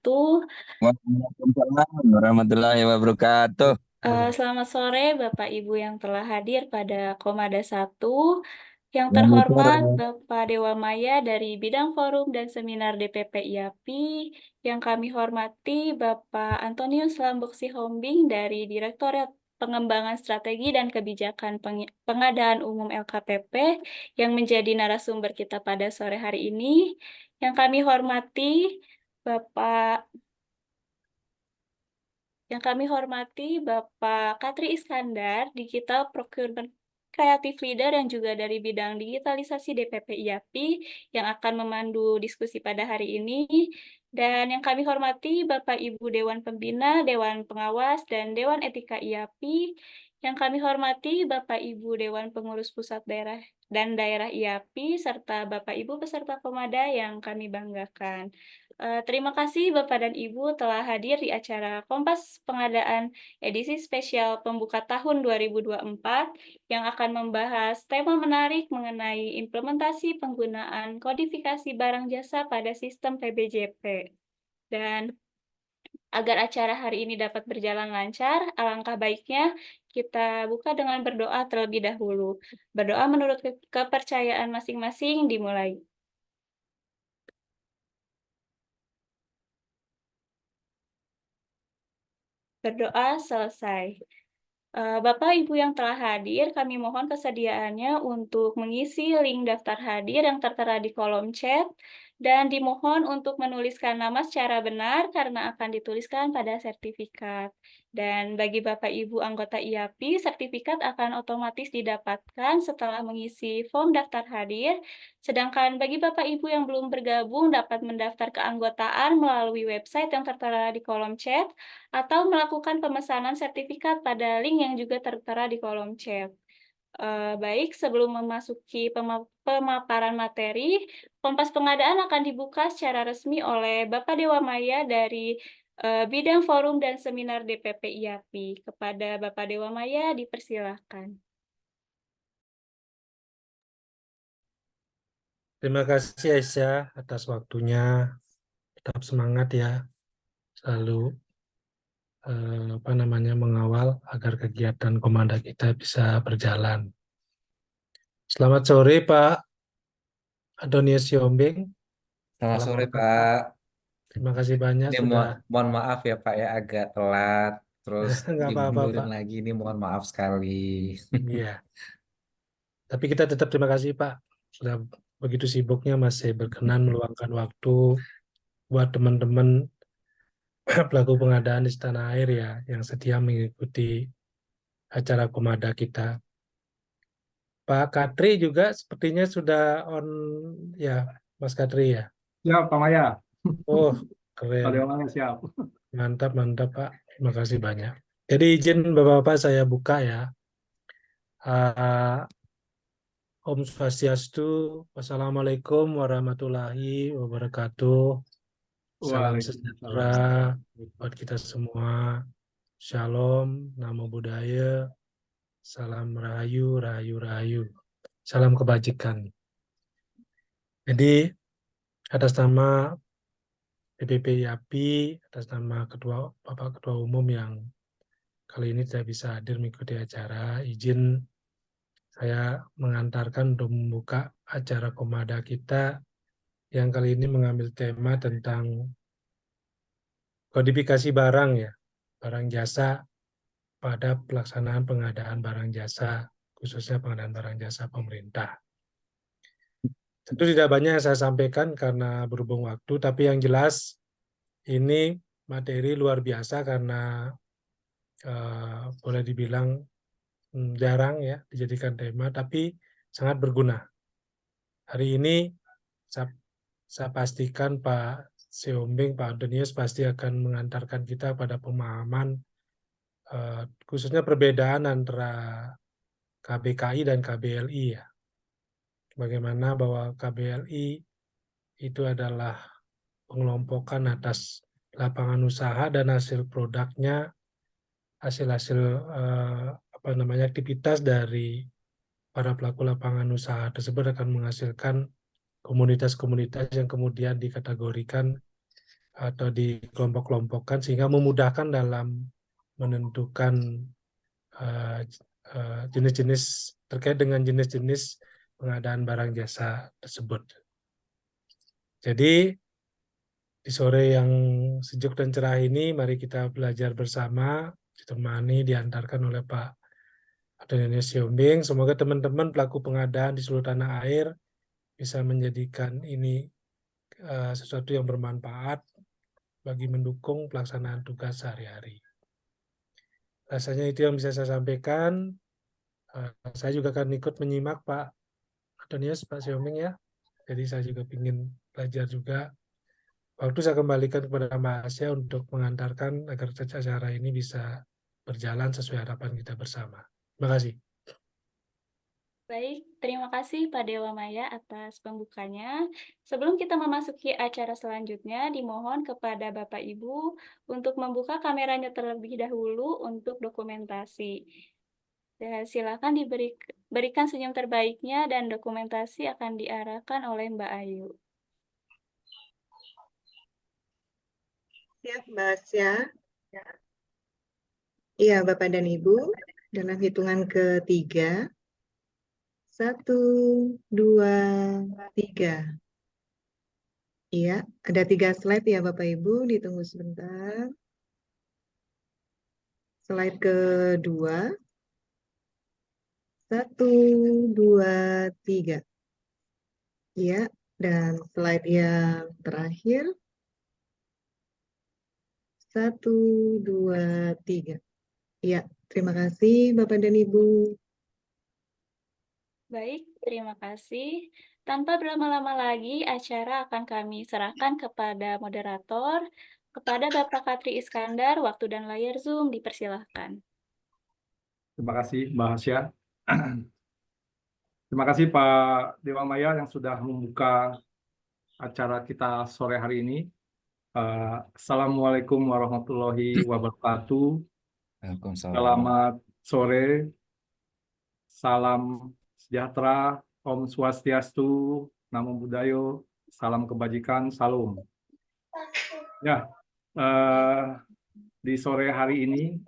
wabarakatuh. Waalaikumsalam warahmatullahi wabarakatuh. Selamat sore Bapak Ibu yang telah hadir pada Komada 1. Yang Selamat terhormat sore. Bapak Dewa Maya dari Bidang Forum dan Seminar DPP IAPI. Yang kami hormati Bapak Antonius Lambok Sihombing dari Direktorat Pengembangan Strategi dan Kebijakan Pengadaan Umum LKPP yang menjadi narasumber kita pada sore hari ini. Yang kami hormati Bapak Yang kami hormati Bapak Katri Iskandar, Digital Procurement Creative Leader yang juga dari bidang digitalisasi DPP IAPI yang akan memandu diskusi pada hari ini. Dan yang kami hormati Bapak Ibu Dewan Pembina, Dewan Pengawas, dan Dewan Etika IAPI. Yang kami hormati Bapak Ibu Dewan Pengurus Pusat Daerah dan Daerah IAPI, serta Bapak Ibu peserta Komada yang kami banggakan. Terima kasih Bapak dan Ibu telah hadir di acara Kompas Pengadaan edisi spesial pembuka tahun 2024 yang akan membahas tema menarik mengenai implementasi penggunaan kodifikasi barang jasa pada sistem PBJP. Dan agar acara hari ini dapat berjalan lancar, alangkah baiknya kita buka dengan berdoa terlebih dahulu. Berdoa menurut kepercayaan masing-masing dimulai. Berdoa selesai. Bapak Ibu yang telah hadir, kami mohon kesediaannya untuk mengisi link daftar hadir yang tertera di kolom chat dan dimohon untuk menuliskan nama secara benar karena akan dituliskan pada sertifikat. Dan bagi Bapak Ibu anggota IAPI, sertifikat akan otomatis didapatkan setelah mengisi form daftar hadir. Sedangkan bagi Bapak Ibu yang belum bergabung dapat mendaftar keanggotaan melalui website yang tertera di kolom chat atau melakukan pemesanan sertifikat pada link yang juga tertera di kolom chat. Baik, sebelum memasuki pemaparan materi, Kompas Pengadaan akan dibuka secara resmi oleh Bapak Dewa Maya dari Bidang Forum dan Seminar DPP IAPI. Kepada Bapak Dewa Maya, dipersilahkan. Terima kasih Aisyah atas waktunya. Tetap semangat ya, selalu mengawal agar kegiatan komanda kita bisa berjalan. Selamat sore Pak Antonius Siombing. Selamat Salam sore hormat Pak. Pak. Terima kasih banyak Ini sudah. mohon maaf ya Pak ya agak telat terus Nggak apa-apa dimundurin Pak. lagi ini mohon maaf sekali. Iya. Tapi kita tetap terima kasih Pak sudah begitu sibuknya masih berkenan meluangkan waktu buat teman-teman pelaku pengadaan di tanah air ya yang setia mengikuti acara komada kita. Pak Katri juga sepertinya sudah on ya, Mas Katri ya. Siap, Pak Maya. Oh, Pak keren. Dewa Maya siap. Mantap, mantap, Pak. Terima kasih banyak. Jadi izin Bapak-Bapak saya buka ya. Ah, Om Swastiastu. Wassalamualaikum warahmatullahi wabarakatuh. Salam sejahtera Waalaikumsalam. buat kita semua. Shalom, namo buddhaya, salam rahayu, rahayu, rahayu. Salam kebajikan. Jadi atas nama DPP IAPI, atas nama Bapak Ketua Umum yang kali ini tidak bisa hadir mengikuti acara, izin saya mengantarkan untuk membuka acara Komada kita yang kali ini mengambil tema tentang kodifikasi barang ya, barang jasa pada pelaksanaan pengadaan barang jasa, khususnya pengadaan barang jasa pemerintah. Tentu tidak banyak yang saya sampaikan karena berhubung waktu, tapi yang jelas ini materi luar biasa karena boleh dibilang jarang ya dijadikan tema, tapi sangat berguna. Hari ini saya pastikan Pak Siombing, Pak Antonius pasti akan mengantarkan kita pada pemahaman khususnya perbedaan antara KBKI dan KBLI ya. Bagaimana bahwa KBLI itu adalah pengelompokan atas lapangan usaha dan hasil produknya, hasil-hasil aktivitas dari para pelaku lapangan usaha tersebut akan menghasilkan komunitas-komunitas yang kemudian dikategorikan atau dikelompok-kelompokkan sehingga memudahkan dalam menentukan jenis-jenis terkait dengan jenis-jenis pengadaan barang jasa tersebut. Jadi di sore yang sejuk dan cerah ini, mari kita belajar bersama, ditemani, diantarkan oleh Pak Adonianus Siombing. Semoga teman-teman pelaku pengadaan di seluruh tanah air bisa menjadikan ini sesuatu yang bermanfaat bagi mendukung pelaksanaan tugas sehari-hari. Rasanya itu yang bisa saya sampaikan. Saya juga akan ikut menyimak Pak Adonianus, Pak Siombing ya. Jadi saya juga ingin belajar juga. Waktu saya kembalikan kepada Mbak Asya untuk mengantarkan agar acara ini bisa berjalan sesuai harapan kita bersama. Terima kasih. Baik, terima kasih Pak Dewa Maya atas pembukanya. Sebelum kita memasuki acara selanjutnya, dimohon kepada Bapak Ibu untuk membuka kameranya terlebih dahulu untuk dokumentasi. Dan silakan diberikan senyum terbaiknya dan dokumentasi akan diarahkan oleh Mbak Ayu. Siap, Mbak Asya. Iya, Bapak dan Ibu, dalam hitungan ketiga. 1, 2, 3. Iya, ada 3 slide ya Bapak Ibu, ditunggu sebentar. Slide kedua. 1, 2, 3. Iya, dan slide yang terakhir. 1, 2, 3. Iya, terima kasih Bapak dan Ibu. Baik, terima kasih. Tanpa berlama-lama lagi, acara akan kami serahkan kepada moderator, kepada Bapak Katri Iskandar, waktu dan layar Zoom dipersilahkan. Terima kasih Mbak Hasya. Terima kasih Pak Dewa Maya yang sudah membuka acara kita sore hari ini. Assalamualaikum warahmatullahi wabarakatuh. Waalaikumsalam. Selamat sore, salam sejahtera, Om Swastiastu, Namo Buddhaya, salam kebajikan, salam. Ya, di sore hari ini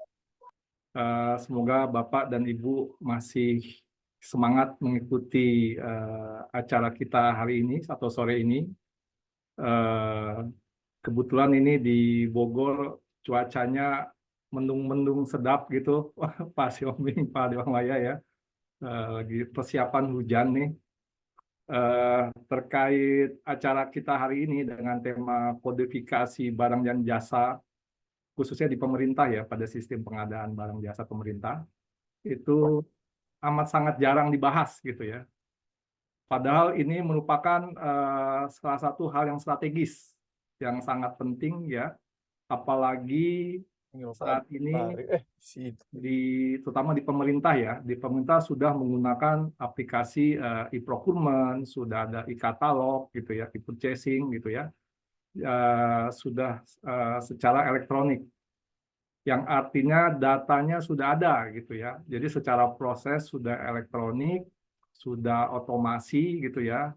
semoga Bapak dan Ibu masih semangat mengikuti acara kita hari ini atau sore ini. Kebetulan ini di Bogor cuacanya mendung-mendung sedap gitu, Pak Siombing, Pak Dewa Maya ya. Lagi persiapan hujan nih. Terkait acara kita hari ini dengan tema kodifikasi barang dan jasa, khususnya di pemerintah ya, pada sistem pengadaan barang jasa pemerintah, itu amat sangat jarang dibahas gitu ya. Padahal ini merupakan salah satu hal yang strategis, yang sangat penting ya, apalagi saat ini terutama di pemerintah ya, di pemerintah sudah menggunakan aplikasi e-procurement, sudah ada e-katalog gitu ya, e-purchasing gitu ya, sudah secara elektronik, yang artinya datanya sudah ada gitu ya. Jadi secara proses sudah elektronik, sudah otomasi gitu ya.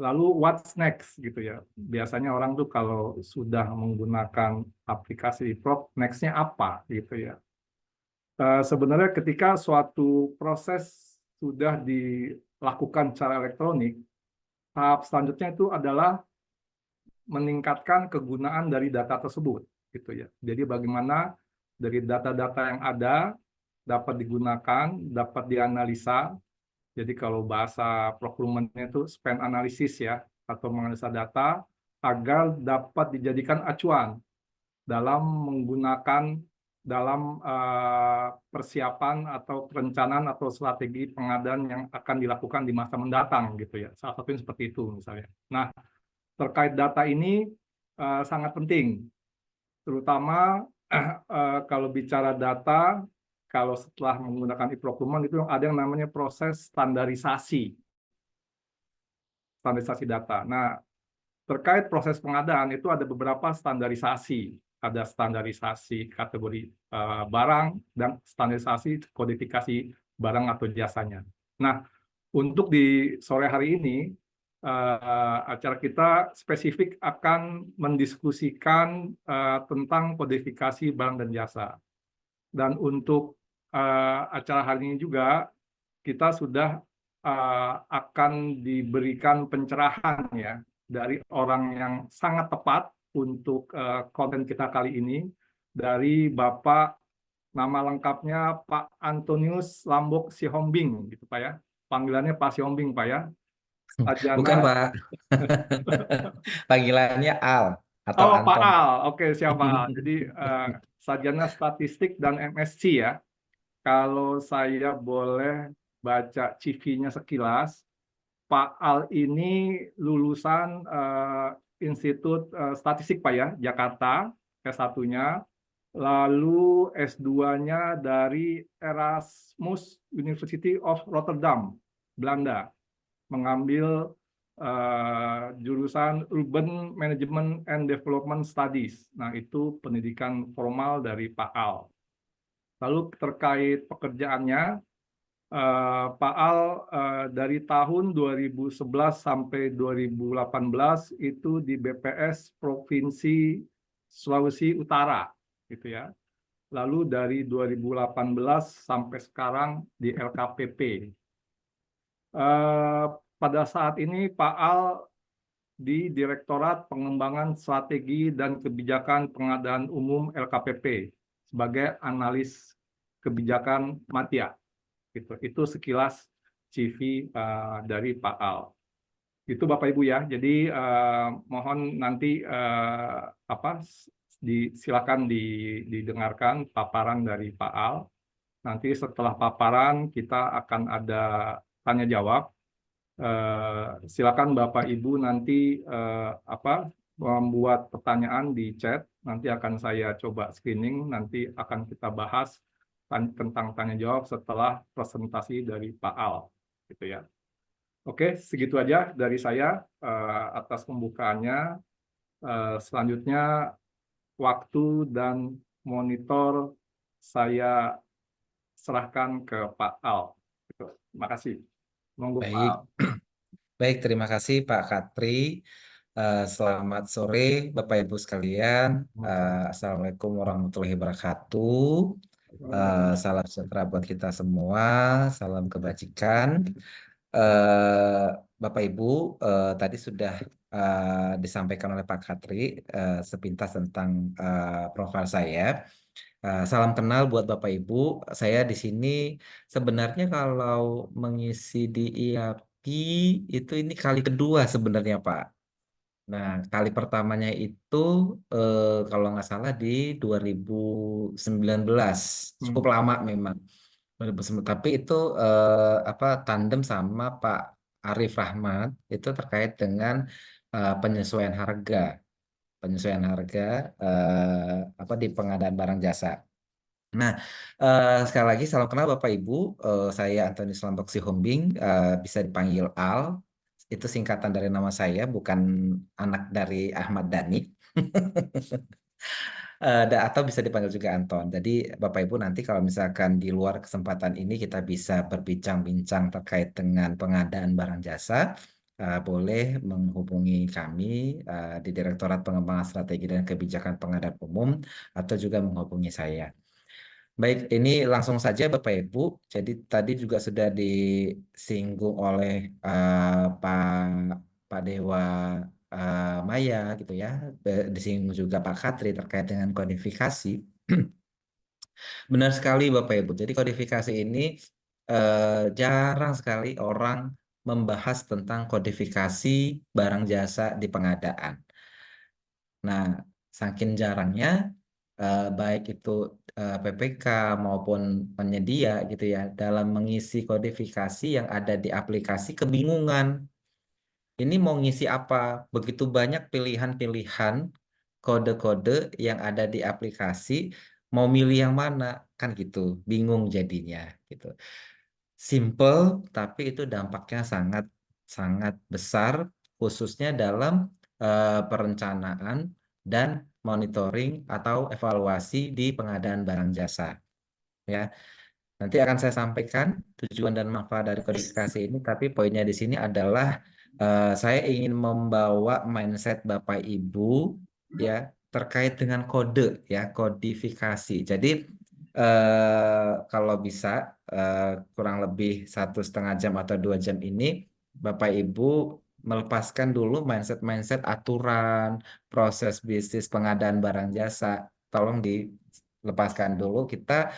Lalu what's next gitu ya. Biasanya orang tuh kalau sudah menggunakan aplikasi e-prop, next-nya apa gitu ya. Sebenarnya ketika suatu proses sudah dilakukan secara elektronik, tahap selanjutnya itu adalah meningkatkan kegunaan dari data tersebut gitu ya. Jadi bagaimana dari data-data yang ada dapat digunakan, dapat dianalisa. Jadi kalau bahasa procurement-nya itu spend analysis ya, atau menganalisa data agar dapat dijadikan acuan dalam menggunakan dalam persiapan atau perencanaan atau strategi pengadaan yang akan dilakukan di masa mendatang gitu ya. Salah satunya seperti itu misalnya. Nah, terkait data ini sangat penting, terutama kalau bicara data. Kalau setelah menggunakan e-procurement itu ada yang namanya proses standarisasi data. Nah, terkait proses pengadaan itu ada beberapa standarisasi. Ada standarisasi kategori barang dan standarisasi kodifikasi barang atau jasanya. Nah, untuk di sore hari ini acara kita spesifik akan mendiskusikan tentang kodifikasi barang dan jasa. Dan untuk acara hari ini juga kita sudah akan diberikan pencerahan ya dari orang yang sangat tepat untuk konten kita kali ini, dari Bapak, nama lengkapnya Pak Antonius Lambok Sihombing gitu Pak ya. Panggilannya Pak Sihombing Pak ya. Bukan, Sarjana. Pak. Panggilannya Al atau Oh, Pak Anton. Al. Oke, siap Pak Al. Jadi sarjana statistik dan MSc ya. Kalau saya boleh baca CV-nya sekilas, Pak Al ini lulusan Institut Statistik Pak ya, Jakarta, S1-nya. Lalu S2-nya dari Erasmus University of Rotterdam, Belanda. Mengambil jurusan Urban Management and Development Studies. Nah, itu pendidikan formal dari Pak Al. Lalu terkait pekerjaannya, Pak Al dari tahun 2011 sampai 2018 itu di BPS Provinsi Sulawesi Utara, gitu ya. Lalu dari 2018 sampai sekarang di LKPP. Pada saat ini Pak Al di Direktorat Pengembangan Strategi dan Kebijakan Pengadaan Umum LKPP sebagai analis kebijakan Matia. Itu sekilas CV dari Pak Al. Itu Bapak Ibu ya. Jadi mohon nanti silakan didengarkan paparan dari Pak Al. Nanti setelah paparan kita akan ada tanya jawab. Silakan Bapak Ibu nanti membuat pertanyaan di chat. Nanti akan saya coba screening. Nanti akan kita bahas tentang tanya jawab setelah presentasi dari Pak Al, gitu ya. Oke, segitu aja dari saya atas pembukaannya. Selanjutnya waktu dan monitor saya serahkan ke Pak Al. Gitu. Terima kasih. Monggo Pak Baik. Al. Baik, terima kasih Pak Katri. Selamat sore Bapak Ibu sekalian. Assalamualaikum warahmatullahi wabarakatuh. Salam sejahtera buat kita semua. Salam kebajikan. Bapak Ibu, tadi sudah disampaikan oleh Pak Katri sepintas tentang profil saya. Salam kenal buat Bapak Ibu. Saya di sini sebenarnya kalau mengisi di IAP itu ini kali kedua sebenarnya Pak. Nah, kali pertamanya itu kalau nggak salah di 2019, cukup lama memang. 2019. Tapi itu tandem sama Pak Arif Rahmat itu terkait dengan penyesuaian harga di pengadaan barang jasa. Nah, sekali lagi salam kenal Bapak Ibu. Saya Antonius Lambok Sihombing, bisa dipanggil Al. Itu singkatan dari nama saya, bukan anak dari Ahmad Dhani. Atau bisa dipanggil juga Anton. Jadi Bapak Ibu nanti kalau misalkan di luar kesempatan ini kita bisa berbincang-bincang terkait dengan pengadaan barang jasa, boleh menghubungi kami di Direktorat Pengembangan Strategi dan Kebijakan Pengadaan Umum atau juga menghubungi saya. Baik, ini langsung saja Bapak Ibu. Jadi tadi juga sudah disinggung oleh Pak Dewa Maya gitu ya. Disinggung juga Pak Katri terkait dengan kodifikasi. Benar sekali Bapak Ibu. Jadi kodifikasi ini jarang sekali orang membahas tentang kodifikasi barang jasa di pengadaan. Nah, saking jarangnya baik itu PPK maupun penyedia gitu ya dalam mengisi kodifikasi yang ada di aplikasi kebingungan. Ini mau ngisi apa? Begitu banyak pilihan-pilihan kode-kode yang ada di aplikasi, mau milih yang mana kan gitu, bingung jadinya gitu. Simple tapi itu dampaknya sangat sangat besar khususnya dalam perencanaan dan monitoring atau evaluasi di pengadaan barang jasa. Ya, nanti akan saya sampaikan tujuan dan manfaat dari kodifikasi ini, tapi poinnya di sini adalah saya ingin membawa mindset Bapak Ibu ya terkait dengan kode ya, kodifikasi. Jadi kalau bisa kurang lebih 1,5 jam atau 2 jam ini Bapak Ibu melepaskan dulu mindset aturan, proses bisnis pengadaan barang jasa. Tolong dilepaskan dulu. Kita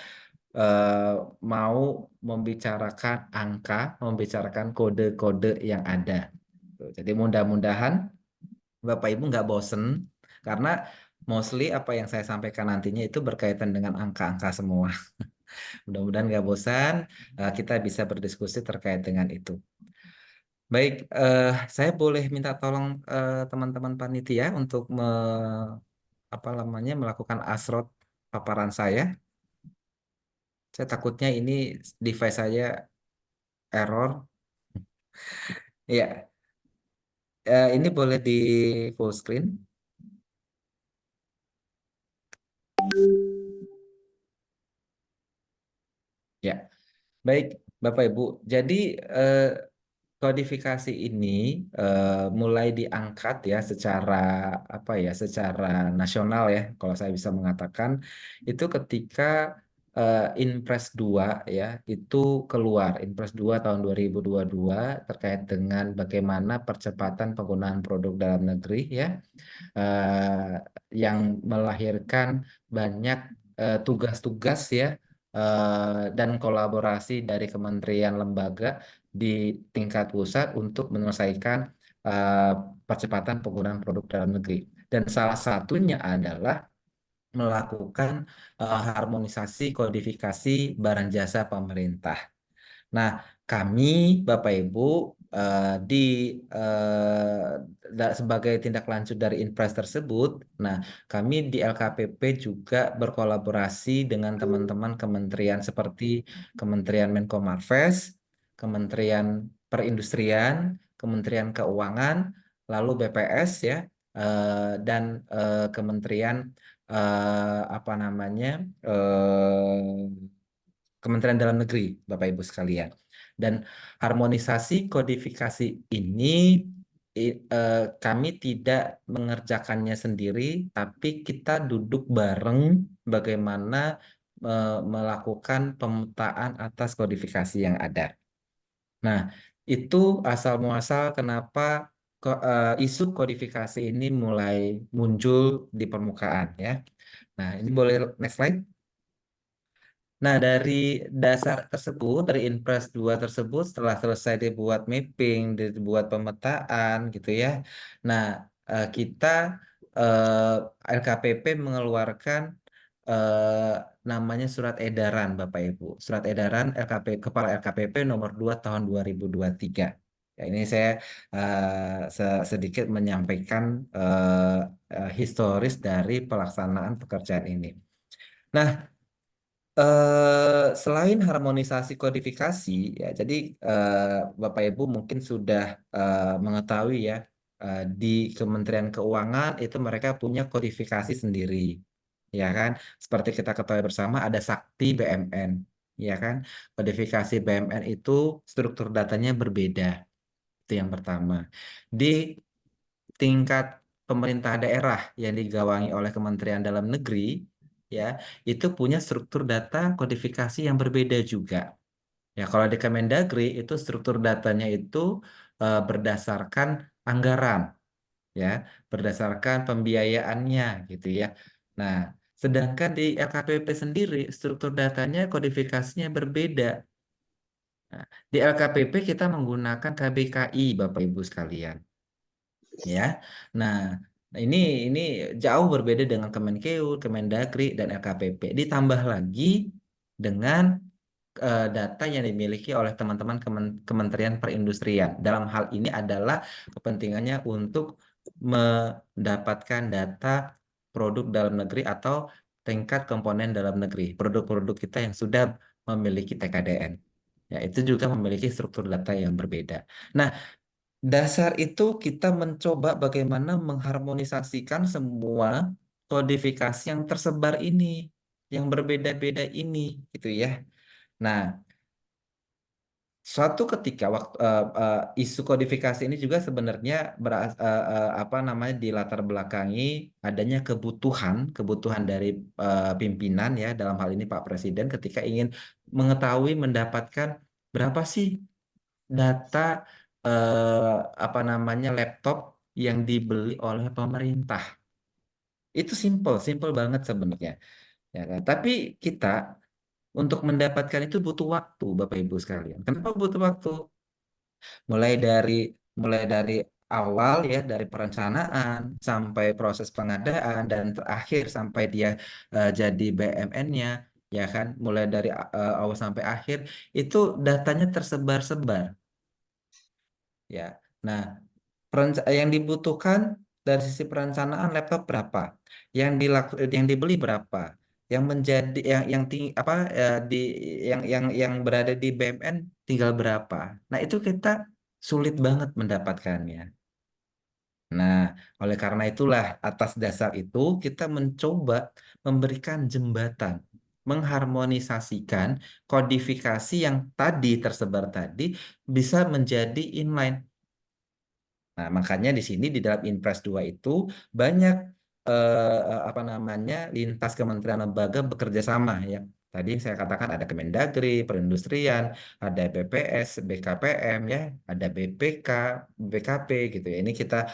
mau membicarakan angka, membicarakan kode-kode yang ada. Jadi mudah-mudahan Bapak Ibu nggak bosen karena mostly apa yang saya sampaikan nantinya itu berkaitan dengan angka-angka semua. Mudah-mudahan nggak bosan, kita bisa berdiskusi terkait dengan itu. Baik, saya boleh minta tolong teman-teman panitia untuk melakukan asrot paparan saya. Saya takutnya ini device saya error. Ya, ini boleh di full screen. Ya, baik, Bapak Ibu. Jadi kodifikasi ini mulai diangkat ya secara nasional ya, kalau saya bisa mengatakan itu ketika Inpres 2 ya itu keluar Inpres 2 tahun 2022 terkait dengan bagaimana percepatan penggunaan produk dalam negeri ya. Yang melahirkan banyak tugas-tugas ya dan kolaborasi dari kementerian lembaga di tingkat pusat untuk menyelesaikan eh, percepatan penggunaan produk dalam negeri. Dan salah satunya adalah melakukan harmonisasi kodifikasi barang jasa pemerintah. Nah, kami Bapak Ibu di sebagai tindak lanjut dari Inpres tersebut, nah kami di LKPP juga berkolaborasi dengan teman-teman kementerian seperti Kementerian Menko Marves, Kementerian Perindustrian, Kementerian Keuangan, lalu BPS ya, dan Kementerian apa namanya? Kementerian Dalam Negeri, Bapak Ibu sekalian. Dan harmonisasi kodifikasi ini kami tidak mengerjakannya sendiri, tapi kita duduk bareng bagaimana melakukan pemetaan atas kodifikasi yang ada. Nah, itu asal muasal kenapa isu kodifikasi ini mulai muncul di permukaan ya. Nah, ini boleh next slide. Nah, dari dasar tersebut, dari Inpres 2 tersebut, setelah selesai dibuat mapping, dibuat pemetaan gitu ya. Nah, kita LKPP mengeluarkan eh, namanya surat edaran Bapak Ibu. Surat edaran Kepala LKPP nomor 2 tahun 2023. Ya, ini saya sedikit menyampaikan historis dari pelaksanaan pekerjaan ini. Nah, selain harmonisasi kodifikasi, ya, jadi Bapak Ibu mungkin sudah mengetahui ya di Kementerian Keuangan itu mereka punya kodifikasi sendiri, ya kan? Seperti kita ketahui bersama ada Sakti BMN, ya kan? Kodifikasi BMN itu struktur datanya berbeda, itu yang pertama. Di tingkat pemerintah daerah yang digawangi oleh Kementerian Dalam Negeri, ya, itu punya struktur data kodifikasi yang berbeda juga. Ya, kalau di Kemendagri itu struktur datanya itu berdasarkan anggaran, ya, berdasarkan pembiayaannya, gitu ya. Nah, sedangkan di LKPP sendiri struktur datanya kodifikasinya berbeda. Nah, di LKPP kita menggunakan KBKI, Bapak Ibu sekalian. Ya, nah ini jauh berbeda dengan Kemenkeu, Kemendagri dan LKPP. Ditambah lagi dengan data yang dimiliki oleh teman-teman Kementerian Perindustrian. Dalam hal ini adalah kepentingannya untuk mendapatkan data produk dalam negeri atau tingkat komponen dalam negeri, produk-produk kita yang sudah memiliki TKDN. Ya, itu juga memiliki struktur data yang berbeda. Nah, dasar itu kita mencoba bagaimana mengharmonisasikan semua kodifikasi yang tersebar ini, yang berbeda-beda ini, gitu ya. Nah, suatu ketika isu kodifikasi ini juga sebenarnya apa namanya dilatar belakangi adanya kebutuhan dari pimpinan ya, dalam hal ini Pak Presiden, ketika ingin mengetahui mendapatkan berapa sih data apa namanya laptop yang dibeli oleh pemerintah. Itu simple banget sebenarnya, ya kan? Tapi kita untuk mendapatkan itu butuh waktu, Bapak Ibu sekalian. Kenapa butuh waktu? Mulai dari mulai dari awal ya, dari perencanaan sampai proses pengadaan dan terakhir sampai dia jadi BMN-nya, ya kan? Mulai dari awal sampai akhir itu datanya tersebar-sebar, ya. Nah, yang dibutuhkan dari sisi perencanaan laptop berapa, yang dibeli berapa, yang menjadi yang tinggi apa yang berada di BMN tinggal berapa. Nah, itu kita sulit banget mendapatkannya. Nah, oleh karena itulah atas dasar itu kita mencoba memberikan jembatan, mengharmonisasikan kodifikasi yang tadi tersebar tadi bisa menjadi inline. Nah, makanya di sini di dalam Impres 2 itu banyak apa namanya lintas kementerian lembaga bekerja sama ya. Tadi saya katakan ada Kemendagri, Perindustrian, ada BPS, BKPM ya, ada BPK, BKP gitu ya. Ini kita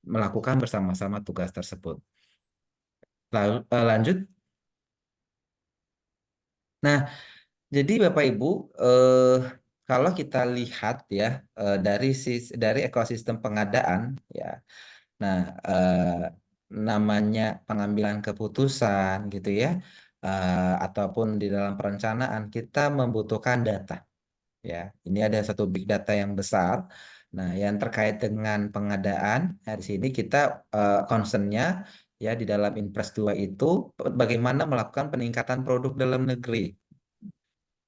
melakukan bersama-sama tugas tersebut. Lalu lanjut. Nah, jadi Bapak Ibu, kalau kita lihat ya dari ekosistem pengadaan ya. Nah, namanya pengambilan keputusan gitu ya, ataupun di dalam perencanaan kita membutuhkan data. Ya, ini ada satu big data yang besar. Nah, yang terkait dengan pengadaan, di sini kita concernnya ya di dalam Impres 2 itu bagaimana melakukan peningkatan produk dalam negeri.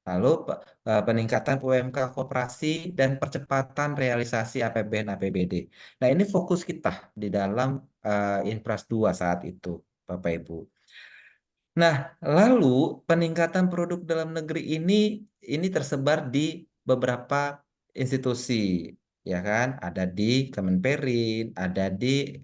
Lalu peningkatan UMK koperasi dan percepatan realisasi APBN APBD. Nah, ini fokus kita di dalam Impres 2 saat itu, Bapak Ibu. Nah, lalu peningkatan produk dalam negeri ini tersebar di beberapa institusi, ya kan? Ada di Kemenperin, ada di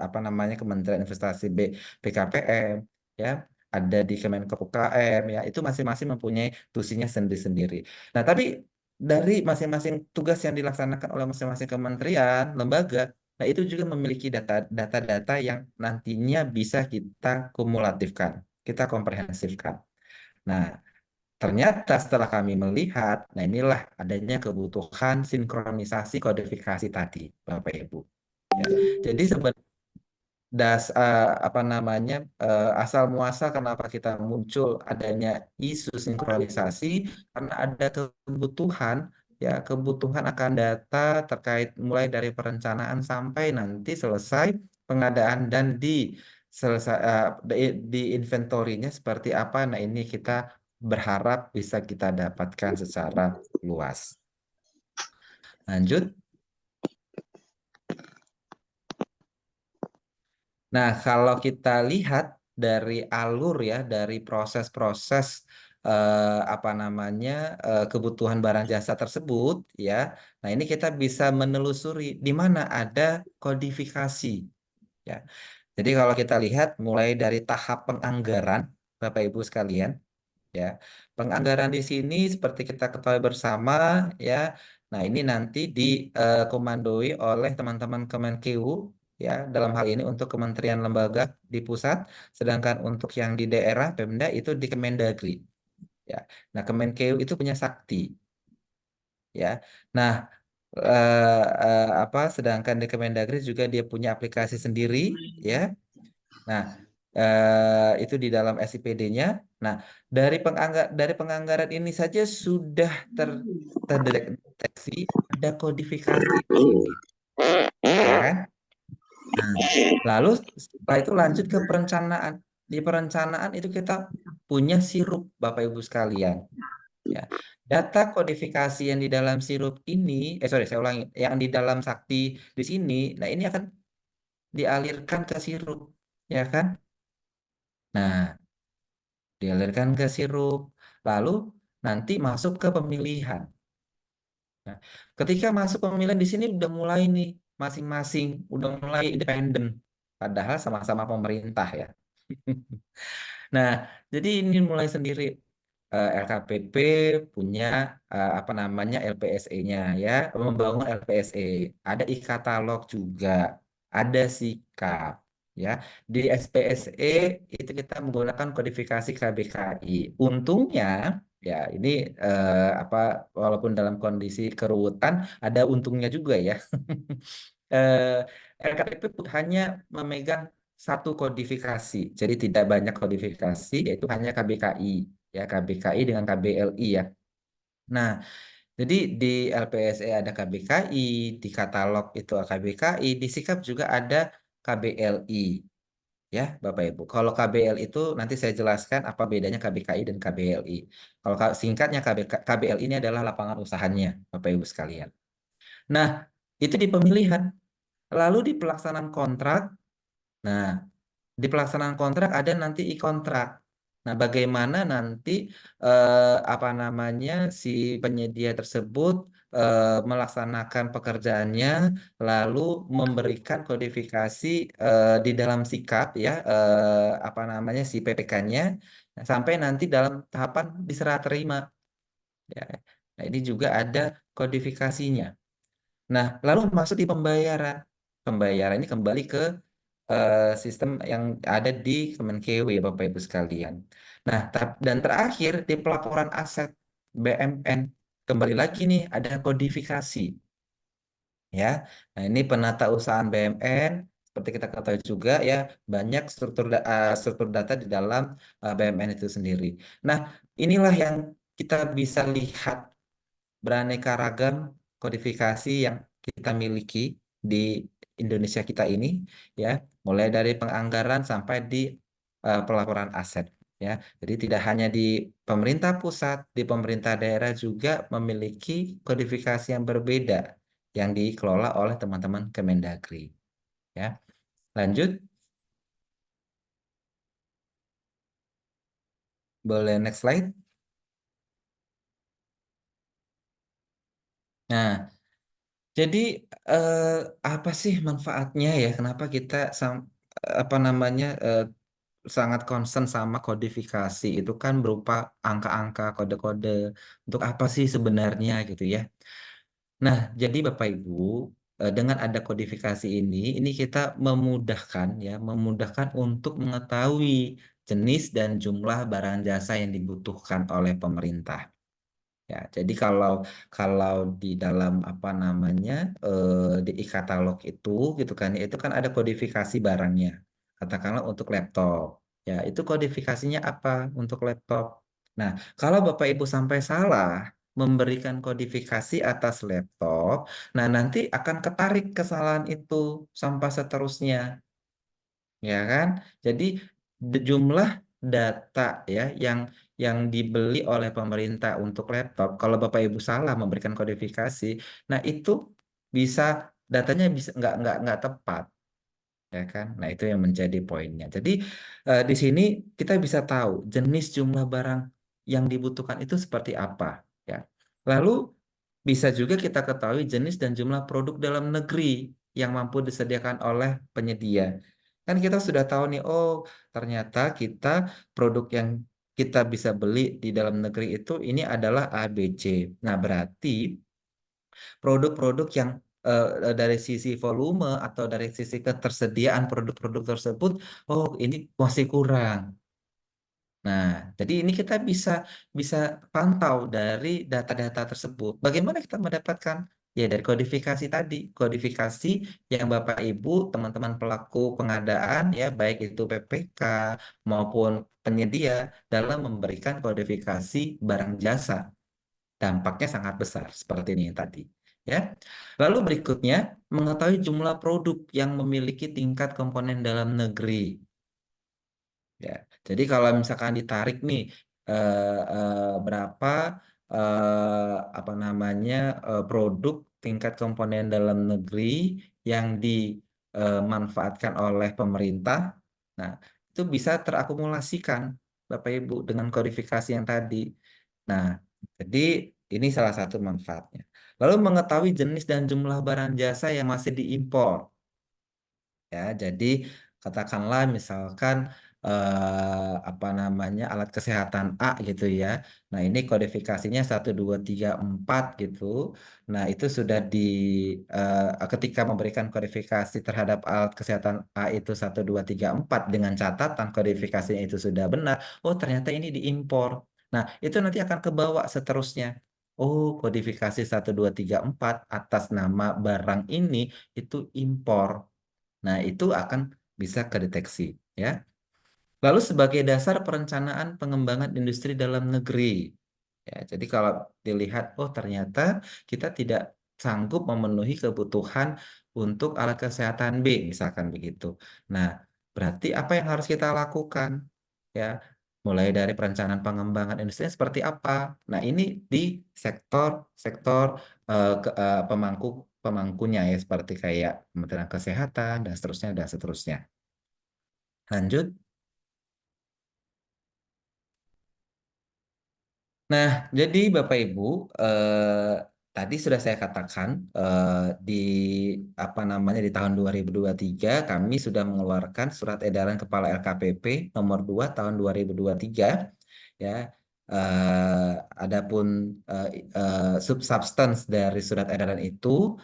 apa namanya Kementerian Investasi BKPM, ya, ada di Kemenko UKM, ya. Itu masing-masing mempunyai tusinya sendiri-sendiri. Nah, tapi dari masing-masing tugas yang dilaksanakan oleh masing-masing kementerian, lembaga, nah, itu juga memiliki data-data yang nantinya bisa kita kumulatifkan, kita komprehensifkan. Nah, ternyata setelah kami melihat, nah inilah adanya kebutuhan sinkronisasi kodifikasi tadi, Bapak Ibu. Ya. Jadi sebenarnya apa namanya asal muasal kenapa kita muncul adanya isu sinkronisasi karena ada kebutuhan akan data terkait mulai dari perencanaan sampai nanti selesai pengadaan dan selesai di inventorinya seperti apa. Nah, ini kita berharap bisa kita dapatkan secara luas. Lanjut. Nah, kalau kita lihat dari alur ya, dari proses-proses apa namanya kebutuhan barang jasa tersebut ya. Nah, ini kita bisa menelusuri di mana ada kodifikasi ya. Jadi kalau kita lihat mulai dari tahap penganggaran, Bapak Ibu sekalian, ya. Penganggaran di sini seperti kita ketahui bersama ya. Nah, ini nanti dikomandoi oleh teman-teman Kemenkeu ya, dalam hal ini untuk kementerian lembaga di pusat, sedangkan untuk yang di daerah Pemda itu di Kemendagri ya. Nah, Kemenkeu itu punya Sakti ya. Nah, sedangkan di Kemendagri juga dia punya aplikasi sendiri ya. Nah, itu di dalam SIPD-nya. Nah, dari penganggaran ini saja sudah terdeteksi ada kodifikasi di sini, ya kan? Nah, lalu setelah itu lanjut ke perencanaan. Di perencanaan itu kita punya sirup, Bapak Ibu sekalian. Ya, data kodifikasi yang di dalam sirup ini, saya ulangi, yang di dalam Sakti di sini, nah ini akan dialirkan ke sirup, ya kan? Nah, dialirkan ke sirup, lalu nanti masuk ke pemilihan. Nah, ketika masuk pemilihan di sini udah mulai nih masing-masing udah mulai independen, padahal sama-sama pemerintah ya. Nah, jadi ini mulai sendiri. LKPP punya apa namanya LPSE-nya ya, membangun LPSE. Ada e-katalog juga, ada sikap ya. Di SPSE itu kita menggunakan kodifikasi KBKI. Untungnya ya ini apa walaupun dalam kondisi keruwetan ada untungnya juga ya. eh, LKPP hanya memegang satu kodifikasi, jadi tidak banyak kodifikasi, yaitu hanya KBKI, ya KBKI dengan KBLI ya. Nah, jadi di LPSE ada KBKI, di katalog itu KBKI, di sikap juga ada KBLI, ya Bapak Ibu. Kalau KBL itu nanti saya jelaskan apa bedanya KBKI dan KBLI. Kalau singkatnya KBLI ini adalah lapangan usahanya, Bapak Ibu sekalian. Nah, itu di pemilihan. Lalu di pelaksanaan kontrak, nah di pelaksanaan kontrak ada nanti e-kontrak. Nah, bagaimana nanti apa namanya si penyedia tersebut melaksanakan pekerjaannya, lalu memberikan kodifikasi di dalam sikap ya apa namanya si PPK-nya sampai nanti dalam tahapan diserah terima. Ya. Nah, ini juga ada kodifikasinya. Nah, lalu masuk di pembayaran. Pembayaran ini kembali ke sistem yang ada di Kemenkeu ya Bapak Ibu sekalian. Nah, dan terakhir di pelaporan aset BMN kembali lagi nih ada kodifikasi ya. Nah, ini penata usahaan BMN seperti kita ketahui juga ya banyak struktur data di dalam BMN itu sendiri. Nah, inilah yang kita bisa lihat beraneka ragam kodifikasi yang kita miliki di Indonesia kita ini ya, mulai dari penganggaran sampai di pelaporan aset ya. Jadi tidak hanya di pemerintah pusat, di pemerintah daerah juga memiliki kodifikasi yang berbeda yang dikelola oleh teman-teman Kemendagri ya. Lanjut, boleh next slide. Nah, jadi apa sih manfaatnya ya? Kenapa kita apa namanya sangat concern sama kodifikasi? Itu kan berupa angka-angka, kode-kode. Untuk apa sih sebenarnya gitu ya? Nah, jadi Bapak Ibu, dengan ada kodifikasi ini kita memudahkan ya, memudahkan untuk mengetahui jenis dan jumlah barang jasa yang dibutuhkan oleh pemerintah. Ya, jadi kalau di dalam apa namanya di e-katalog itu kan itu kan ada kodifikasi barangnya. Katakanlah untuk laptop. Ya, itu kodifikasinya apa untuk laptop. Nah, kalau Bapak Ibu sampai salah memberikan kodifikasi atas laptop, nah nanti akan ketarik kesalahan itu sampai seterusnya ya kan? Jadi jumlah data ya yang dibeli oleh pemerintah untuk laptop, kalau Bapak Ibu salah memberikan kodifikasi, nah itu bisa datanya bisa nggak tepat ya kan? Nah itu yang menjadi poinnya. Jadi di sini kita bisa tahu jenis jumlah barang yang dibutuhkan itu seperti apa ya. Lalu bisa juga kita ketahui jenis dan jumlah produk dalam negeri yang mampu disediakan oleh penyedia. Kan kita sudah tahu nih, oh ternyata kita produk yang kita bisa beli di dalam negeri itu ini adalah ABC. Nah berarti produk-produk yang dari sisi volume atau dari sisi ketersediaan produk-produk tersebut, oh ini masih kurang. Nah, jadi ini kita bisa bisa pantau dari data-data tersebut. Bagaimana kita mendapatkan? Ya dari kodifikasi tadi, kodifikasi yang Bapak Ibu, teman-teman pelaku pengadaan ya, baik itu PPK maupun penyedia dalam memberikan kodifikasi barang jasa. Dampaknya sangat besar seperti ini tadi. Ya. Lalu berikutnya, mengetahui jumlah produk yang memiliki tingkat komponen dalam negeri. Ya, jadi kalau misalkan ditarik nih berapa apa namanya produk tingkat komponen dalam negeri yang dimanfaatkan oleh pemerintah, nah itu bisa terakumulasikan Bapak Ibu dengan kodifikasi yang tadi. Nah, jadi Ini salah satu manfaatnya. Lalu mengetahui jenis dan jumlah barang jasa yang masih diimpor. Ya, jadi katakanlah misalkan apa namanya alat kesehatan A gitu ya. Nah, ini kodifikasinya 1 2 3 4 gitu. Nah, itu sudah ketika memberikan kodifikasi terhadap alat kesehatan A itu 1 2 3 4 dengan catatan kodifikasinya itu sudah benar, oh ternyata ini diimpor. Nah, itu nanti akan kebawa seterusnya. Oh, kodifikasi 1 2 3 4 atas nama barang ini itu impor. Nah, itu akan bisa kedeteksi ya. Lalu sebagai dasar perencanaan pengembangan industri dalam negeri. Ya, jadi kalau dilihat, oh ternyata kita tidak sanggup memenuhi kebutuhan untuk alat kesehatan B, misalkan begitu. Nah, berarti apa yang harus kita lakukan? Ya, mulai dari perencanaan pengembangan industri seperti apa? Nah, ini di sektor pemangku pemangkunya ya, seperti kayak Kementerian Kesehatan dan seterusnya dan seterusnya. Lanjut. Nah, jadi Bapak Ibu, tadi sudah saya katakan di apa namanya di tahun 2023 kami sudah mengeluarkan surat edaran Kepala LKPP nomor 2 tahun 2023 ya. Eh, Adapun substance dari surat edaran itu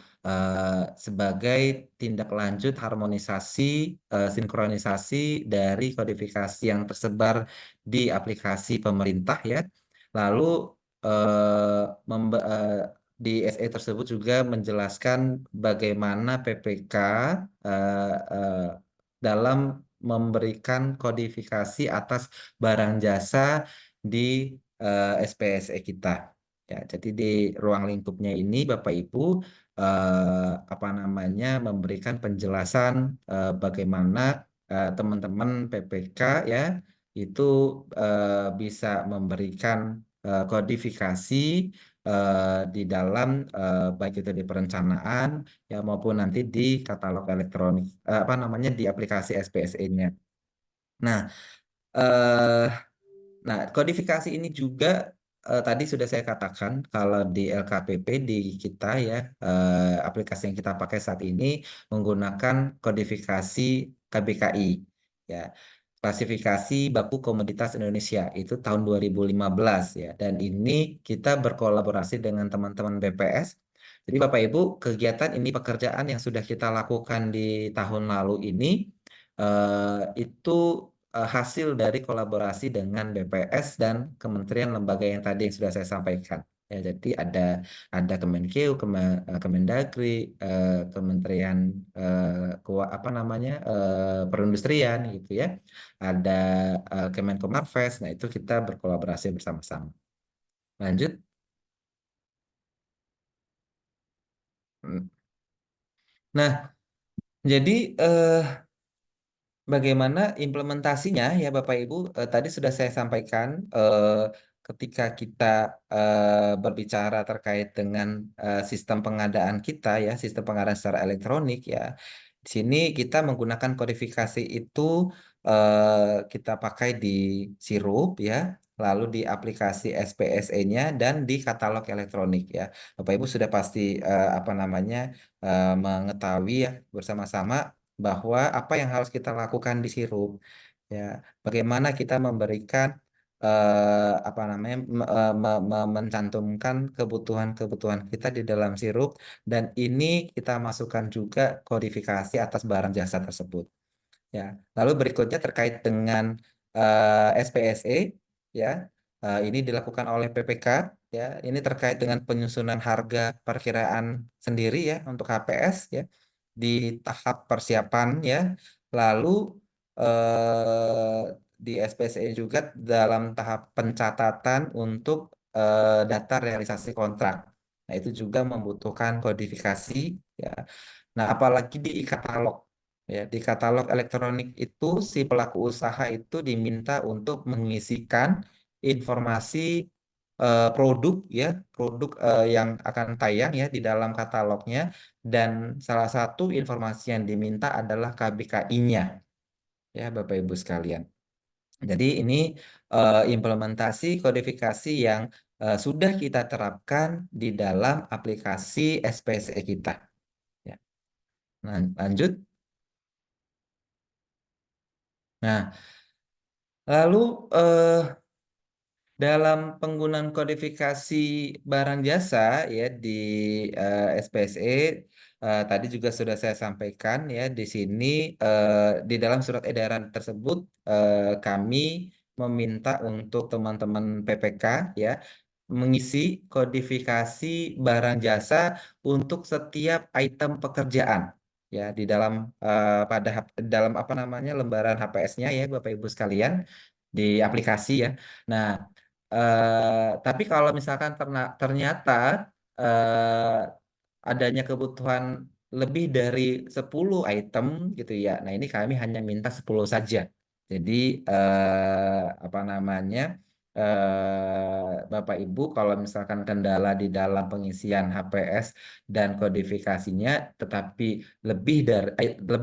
sebagai tindak lanjut harmonisasi sinkronisasi dari kodifikasi yang tersebar di aplikasi pemerintah ya. Lalu eh, di SE tersebut juga menjelaskan bagaimana PPK eh, eh, dalam memberikan kodifikasi atas barang jasa di SPSE kita. Ya, jadi di ruang lingkupnya ini Bapak Ibu apa namanya memberikan penjelasan bagaimana teman-teman PPK ya itu bisa memberikan kodifikasi di dalam baik itu di perencanaan ya maupun nanti di katalog elektronik apa namanya di aplikasi SPSE-nya. Nah, eh, kodifikasi ini juga tadi sudah saya katakan kalau di LKPP di kita ya aplikasi yang kita pakai saat ini menggunakan kodifikasi KBKI ya. Klasifikasi Baku Komoditas Indonesia itu tahun 2015 ya. Dan ini kita berkolaborasi dengan teman-teman BPS. Jadi Bapak Ibu, kegiatan ini pekerjaan yang sudah kita lakukan di tahun lalu ini itu hasil dari kolaborasi dengan BPS dan kementerian lembaga yang tadi yang sudah saya sampaikan. Ya, jadi ada Kemenkeu, Kemendagri, Kementerian apa namanya perindustrian gitu ya. Ada Kemenko Marves. Nah, itu kita berkolaborasi bersama-sama. Lanjut. Nah, jadi bagaimana implementasinya ya Bapak Ibu tadi sudah saya sampaikan ketika kita berbicara terkait dengan sistem pengadaan kita ya sistem pengadaan secara elektronik ya di sini kita menggunakan kodifikasi itu kita pakai di Sirup ya lalu di aplikasi SPSE-nya dan di katalog elektronik ya Bapak Ibu sudah pasti apa namanya mengetahui ya bersama-sama bahwa apa yang harus kita lakukan di sirup ya bagaimana kita memberikan apa namanya mencantumkan kebutuhan-kebutuhan kita di dalam sirup dan ini kita masukkan juga kodifikasi atas barang jasa tersebut ya lalu berikutnya terkait dengan SPSE ya ini dilakukan oleh PPK ya ini terkait dengan penyusunan harga perkiraan sendiri ya untuk HPS ya di tahap persiapan ya. Lalu di SPSE juga dalam tahap pencatatan untuk data realisasi kontrak. Nah, itu juga membutuhkan kodifikasi ya. Nah, apalagi di e-katalog ya, di katalog elektronik itu si pelaku usaha itu diminta untuk mengisikan informasi produk ya, produk yang akan tayang ya di dalam katalognya dan salah satu informasi yang diminta adalah KBKI-nya ya Bapak Ibu sekalian. Jadi ini implementasi kodifikasi yang sudah kita terapkan di dalam aplikasi SPSE kita. Ya. Nah, lanjut. Nah, lalu dalam penggunaan kodifikasi barang jasa ya di SPSE tadi juga sudah saya sampaikan ya di sini di dalam surat edaran tersebut kami meminta untuk teman-teman PPK ya mengisi kodifikasi barang jasa untuk setiap item pekerjaan ya di dalam dalam apa namanya lembaran HPS-nya ya Bapak Ibu sekalian di aplikasi ya. Nah, tapi kalau misalkan ternyata eh, adanya kebutuhan lebih dari 10 item gitu ya. Nah, ini kami hanya minta 10 saja. Jadi apa namanya? Bapak Ibu kalau misalkan kendala di dalam pengisian HPS dan kodifikasinya tetapi lebih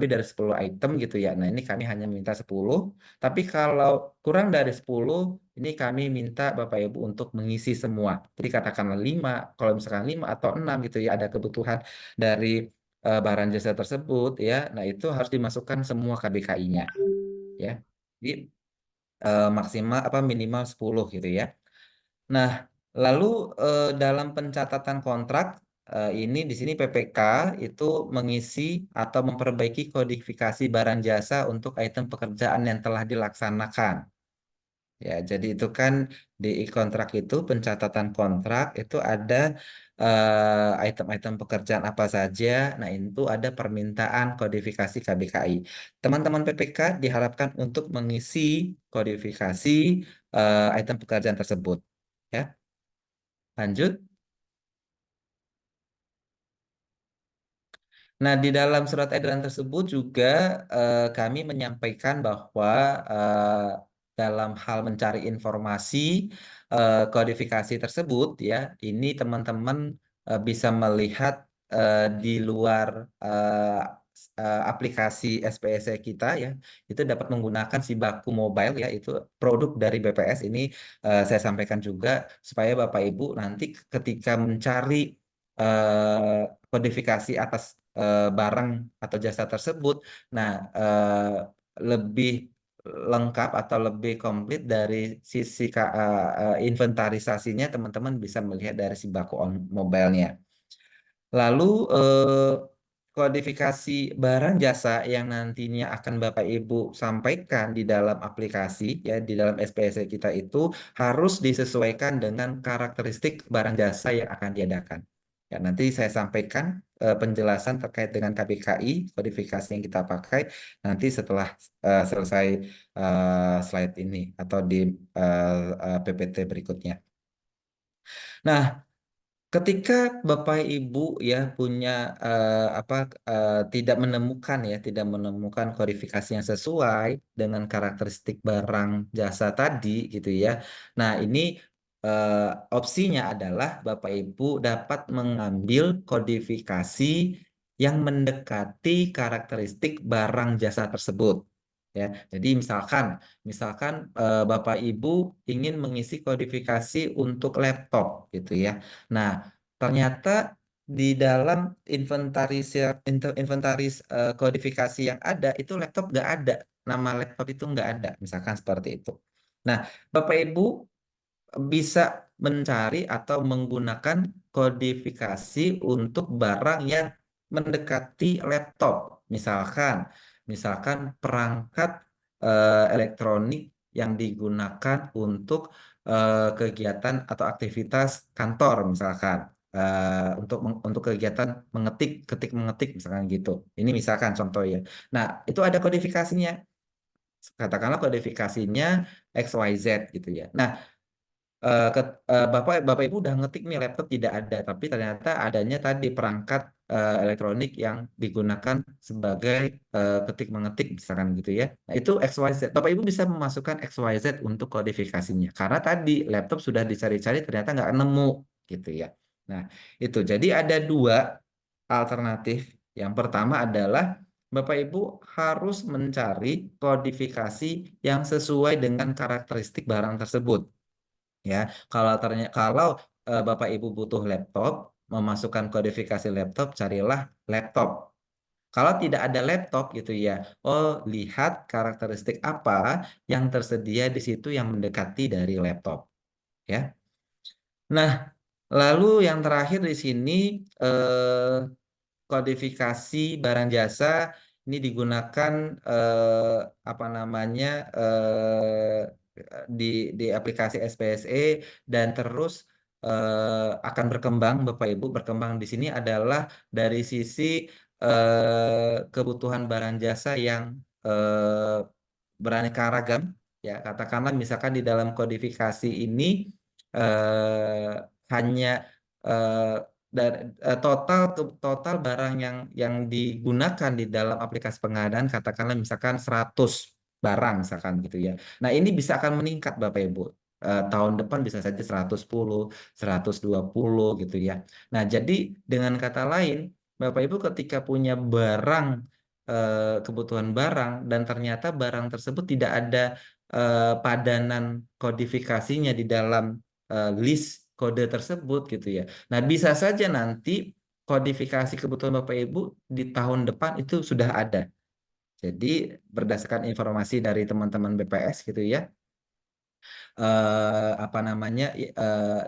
dari 10 item gitu ya. Nah, ini kami hanya minta 10. Tapi kalau kurang dari 10, ini kami minta Bapak Ibu untuk mengisi semua. Jadi katakanlah 5, kalau misalkan 5 atau 6 gitu ya, ada kebutuhan dari barang jasa tersebut ya. Nah, itu harus dimasukkan semua KBKI-nya ya. Jadi maksimal apa minimal 10 gitu ya. Nah, lalu dalam pencatatan kontrak ini di sini PPK itu mengisi atau memperbaiki kodifikasi barang jasa untuk item pekerjaan yang telah dilaksanakan. Ya, jadi itu kan di kontrak itu pencatatan kontrak itu ada item-item pekerjaan apa saja. Nah, itu ada permintaan kodifikasi KBKI. Teman-teman PPK diharapkan untuk mengisi kodifikasi item pekerjaan tersebut. Ya, lanjut. Nah, di dalam surat edaran tersebut juga kami menyampaikan bahwa dalam hal mencari informasi kodifikasi tersebut ya, ini teman-teman bisa melihat di luar aplikasi SPSE kita ya, itu dapat menggunakan si Baku Mobile ya, itu produk dari BPS ini saya sampaikan juga supaya Bapak Ibu nanti ketika mencari kodifikasi atas barang atau jasa tersebut. Nah, lebih lengkap atau lebih komplit dari sisi inventarisasinya teman-teman bisa melihat dari si Baku Mobile-nya. Lalu kodifikasi barang jasa yang nantinya akan Bapak Ibu sampaikan di dalam aplikasi ya di dalam SPSE kita itu harus disesuaikan dengan karakteristik barang jasa yang akan diadakan. Ya, nanti saya sampaikan penjelasan terkait dengan KBKI kodifikasi yang kita pakai nanti setelah selesai slide ini atau di PPT berikutnya. Nah, ketika Bapak Ibu ya punya tidak menemukan kodifikasi yang sesuai dengan karakteristik barang jasa tadi gitu ya. Nah, ini opsinya adalah Bapak Ibu dapat mengambil kodifikasi yang mendekati karakteristik barang jasa tersebut. Ya, jadi misalkan Bapak Ibu ingin mengisi kodifikasi untuk laptop gitu ya. Nah, ternyata di dalam inventaris kodifikasi yang ada itu laptop nggak ada, nama laptop itu nggak ada, misalkan seperti itu. Nah, Bapak Ibu bisa mencari atau menggunakan kodifikasi untuk barang yang mendekati laptop, misalkan perangkat elektronik yang digunakan untuk kegiatan atau aktivitas kantor misalkan untuk kegiatan ketik mengetik misalkan gitu. Ini misalkan contoh ya. Nah, itu ada kodifikasinya. Katakanlah kodifikasinya XYZ gitu ya. Nah, Bapak Ibu udah ngetik nih laptop tidak ada, tapi ternyata adanya tadi perangkat elektronik yang digunakan sebagai ketik mengetik misalkan gitu ya. Nah, itu XYZ. Bapak Ibu bisa memasukkan XYZ untuk kodifikasinya karena tadi laptop sudah dicari-cari ternyata nggak nemu gitu ya. Nah, itu. Jadi ada dua alternatif. Yang pertama adalah Bapak Ibu harus mencari kodifikasi yang sesuai dengan karakteristik barang tersebut. Ya, kalau Bapak Ibu butuh laptop, memasukkan kodifikasi laptop, carilah laptop. Kalau tidak ada laptop gitu ya, lihat karakteristik apa yang tersedia di situ yang mendekati dari laptop, ya. Nah, lalu yang terakhir di sini kodifikasi barang jasa ini digunakan apa namanya di aplikasi SPSE dan terus akan berkembang, Bapak Ibu. Berkembang di sini adalah dari sisi kebutuhan barang jasa yang beraneka ragam, ya. Katakanlah misalkan di dalam kodifikasi ini hanya total barang yang digunakan di dalam aplikasi pengadaan, katakanlah misalkan 100 barang misalkan gitu ya. Nah, ini bisa akan meningkat Bapak Ibu. Tahun depan bisa saja 110, 120 gitu ya. Nah, jadi dengan kata lain, Bapak Ibu ketika punya barang kebutuhan barang dan ternyata barang tersebut tidak ada padanan kodifikasinya di dalam list kode tersebut gitu ya. Nah, bisa saja nanti kodifikasi kebutuhan Bapak Ibu di tahun depan itu sudah ada. Jadi berdasarkan informasi dari teman-teman BPS gitu ya, apa namanya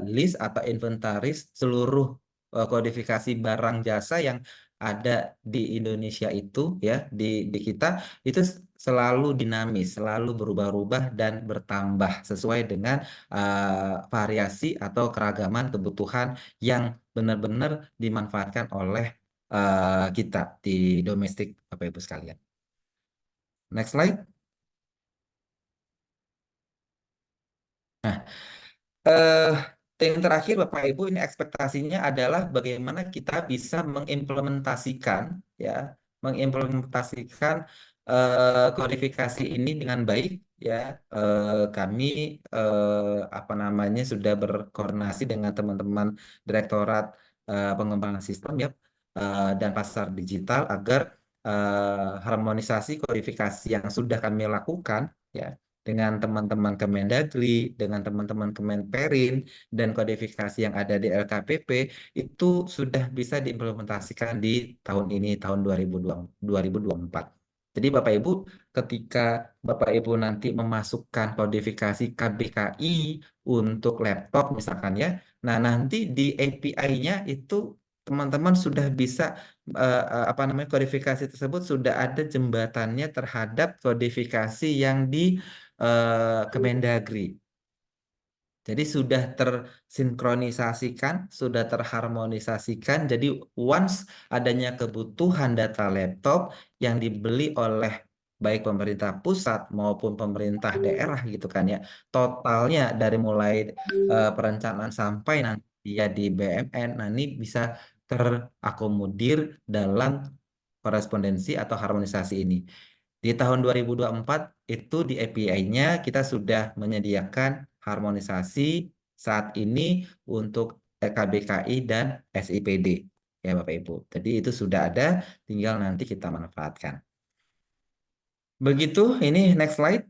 list atau inventaris seluruh kodifikasi barang jasa yang ada di Indonesia itu ya di kita itu selalu dinamis, selalu berubah-ubah dan bertambah sesuai dengan variasi atau keragaman kebutuhan yang benar-benar dimanfaatkan oleh kita di domestik Bapak Ibu sekalian. Next slide. Nah, yang terakhir Bapak Ibu ini ekspektasinya adalah bagaimana kita bisa mengimplementasikan kodifikasi ini dengan baik ya. Kami apa namanya sudah berkoordinasi dengan teman-teman Direktorat Pengembangan Sistem ya dan Pasar Digital agar harmonisasi kodifikasi yang sudah kami lakukan ya dengan teman-teman Kemendagri, dengan teman-teman Kemenperin, dan kodifikasi yang ada di LKPP, itu sudah bisa diimplementasikan di tahun ini, tahun 2024. Jadi Bapak Ibu, ketika Bapak Ibu nanti memasukkan kodifikasi KBKI untuk laptop misalkan ya, nah nanti di API-nya itu teman-teman sudah bisa apa namanya kodifikasi tersebut sudah ada jembatannya terhadap kodifikasi yang di Kemendagri. Jadi sudah tersinkronisasikan, sudah terharmonisasikan. Jadi once adanya kebutuhan data laptop yang dibeli oleh baik pemerintah pusat maupun pemerintah daerah gitu kan ya, totalnya dari mulai perencanaan sampai nanti ya di BMN, nah ini bisa terakomodir dalam korespondensi atau harmonisasi ini. Di tahun 2024 itu di API-nya kita sudah menyediakan harmonisasi saat ini untuk KBKI dan SIPD ya Bapak Ibu. Jadi itu sudah ada, tinggal nanti kita manfaatkan. Begitu, ini next slide.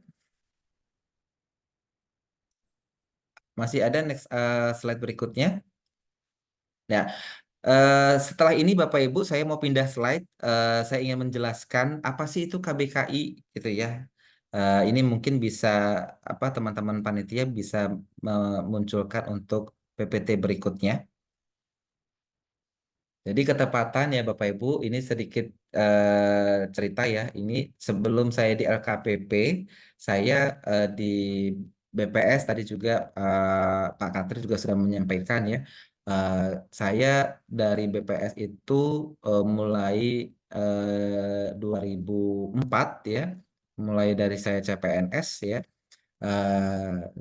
Masih ada next slide berikutnya. Ya, setelah ini Bapak Ibu saya mau pindah slide. Saya ingin menjelaskan apa sih itu KBKI gitu ya. Ini mungkin bisa apa teman-teman panitia bisa memunculkan untuk PPT berikutnya. Jadi ketepatan ya Bapak Ibu, ini sedikit cerita ya. Ini sebelum saya di LKPP, saya di BPS tadi juga Pak Katri juga sudah menyampaikan ya. Saya dari BPS itu mulai 2004 ya, mulai dari saya CPNS ya,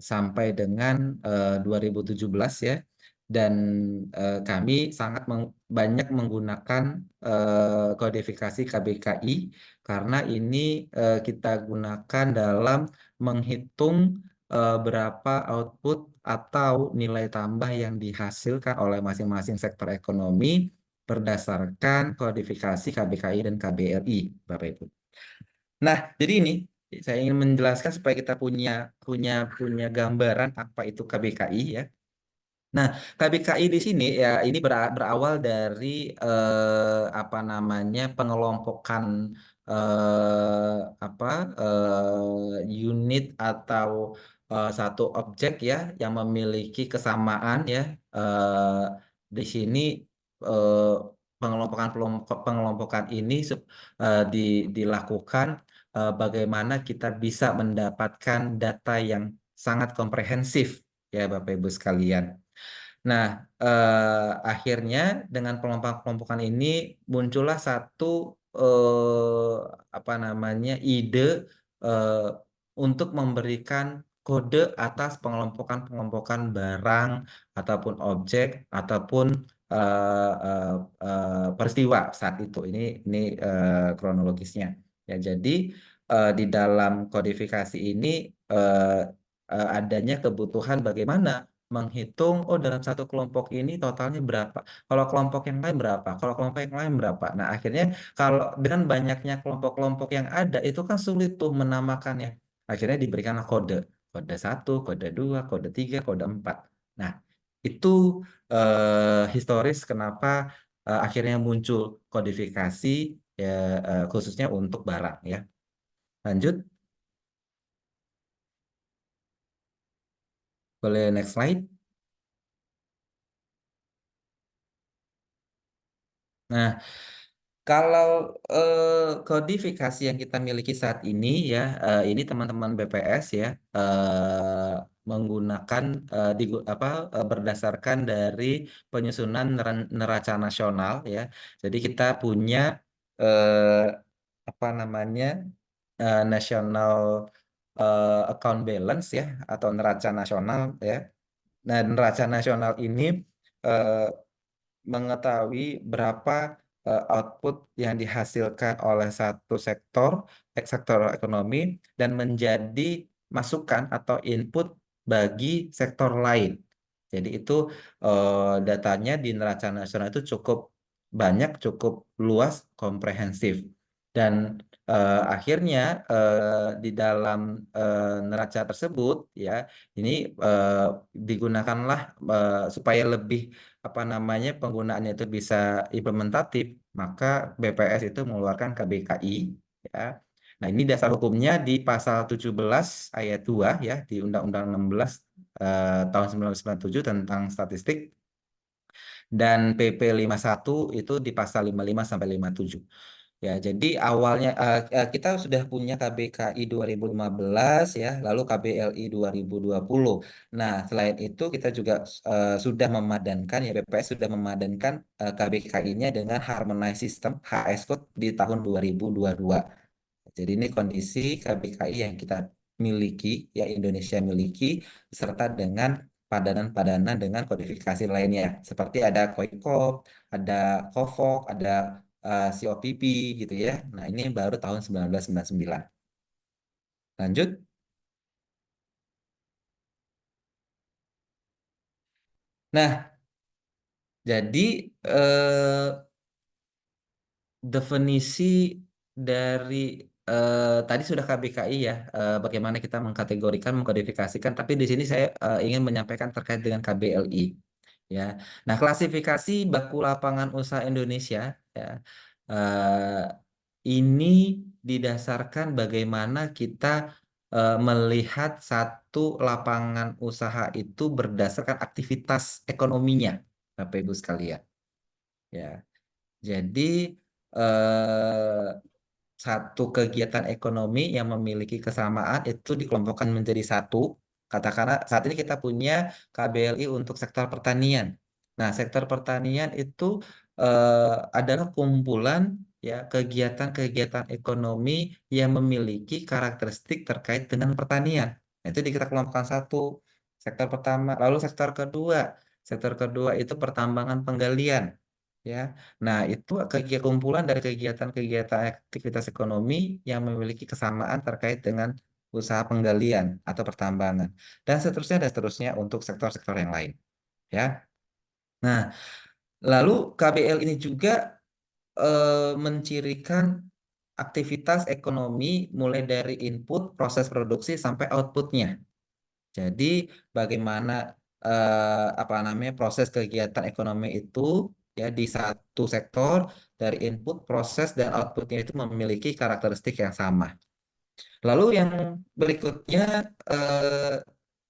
sampai dengan 2017 ya. Dan kami sangat banyak menggunakan kodifikasi KBKI karena ini kita gunakan dalam menghitung berapa output atau nilai tambah yang dihasilkan oleh masing-masing sektor ekonomi berdasarkan kodifikasi KBKI dan KBRI, Bapak Ibu. Nah, jadi ini saya ingin menjelaskan supaya kita punya gambaran apa itu KBKI ya. Nah, KBKI di sini ya ini berawal dari apa namanya pengelompokan apa unit atau satu objek ya yang memiliki kesamaan ya. Eh, di sini eh, pengelompokan ini dilakukan bagaimana kita bisa mendapatkan data yang sangat komprehensif ya Bapak Ibu sekalian. Nah, akhirnya dengan kelompokan ini muncullah satu apa namanya ide eh, untuk memberikan kode atas pengelompokan barang ataupun objek ataupun peristiwa saat itu. Ini kronologisnya. Ya, jadi di dalam kodifikasi ini eh, adanya kebutuhan bagaimana menghitung, oh dalam satu kelompok ini totalnya berapa, kalau kelompok yang lain berapa, kalau kelompok yang lain berapa. Nah akhirnya kalau dengan banyaknya kelompok-kelompok yang ada itu kan sulit tuh menamakannya. Akhirnya diberikanlah kode 1, kode 2, kode 3, kode 4. Nah itu historis kenapa akhirnya muncul kodifikasi ya, khususnya untuk barang ya. Lanjut, boleh next slide. Nah, kalau kodifikasi yang kita miliki saat ini ya, ini teman-teman BPS ya menggunakan berdasarkan dari penyusunan neraca nasional ya. Jadi kita punya eh, apa namanya national account balance ya atau neraca nasional ya. Nah, neraca nasional ini eh, mengetahui berapa output yang dihasilkan oleh satu sektor ekonomi dan menjadi masukan atau input bagi sektor lain. Jadi itu datanya di neraca nasional itu cukup banyak, cukup luas, komprehensif. Dan akhirnya di dalam neraca tersebut ya ini digunakanlah supaya lebih apa namanya penggunaannya itu bisa implementatif, maka BPS itu mengeluarkan KBKI ya. Nah, ini dasar hukumnya di pasal 17 ayat 2 ya di Undang-Undang 16 tahun 1997 tentang statistik dan PP 51 itu di pasal 55 sampai 57. Ya, jadi awalnya kita sudah punya KBKI 2015 ya, lalu KBLI 2020. Nah, selain itu kita juga sudah memadankan ya BPS sudah memadankan KBKI-nya dengan Harmonized System HS Code di tahun 2022. Jadi ini kondisi KBKI yang kita miliki, ya Indonesia miliki, serta dengan padanan-padanan dengan kodifikasi lainnya. Seperti ada KOIKOP, ada KOFOK, ada COPP gitu ya. Nah ini baru tahun 1999. Lanjut. Nah, jadi definisi dari tadi sudah KBKI ya, bagaimana kita mengkategorikan, mengkodifikasikan, tapi di sini saya ingin menyampaikan terkait dengan KBLI. Ya, nah klasifikasi baku lapangan usaha Indonesia ya, eh, ini didasarkan bagaimana kita melihat satu lapangan usaha itu berdasarkan aktivitas ekonominya, Bapak Ibu sekalian. Ya, jadi eh, satu kegiatan ekonomi yang memiliki kesamaan itu dikelompokkan menjadi satu. Katakanlah saat ini kita punya KBLI untuk sektor pertanian. Nah, sektor pertanian itu adalah kumpulan ya kegiatan-kegiatan ekonomi yang memiliki karakteristik terkait dengan pertanian. Nah, itu kita kelompokkan satu sektor pertama. Lalu sektor kedua itu pertambangan penggalian. Ya, nah itu kumpulan dari kegiatan-kegiatan aktivitas ekonomi yang memiliki kesamaan terkait dengan usaha penggalian atau pertambangan dan seterusnya untuk sektor-sektor yang lain. Ya, nah lalu KBL ini juga mencirikan aktivitas ekonomi mulai dari input, proses produksi sampai outputnya. Jadi bagaimana apa namanya proses kegiatan ekonomi itu ya di satu sektor dari input, proses dan outputnya itu memiliki karakteristik yang sama. Lalu yang berikutnya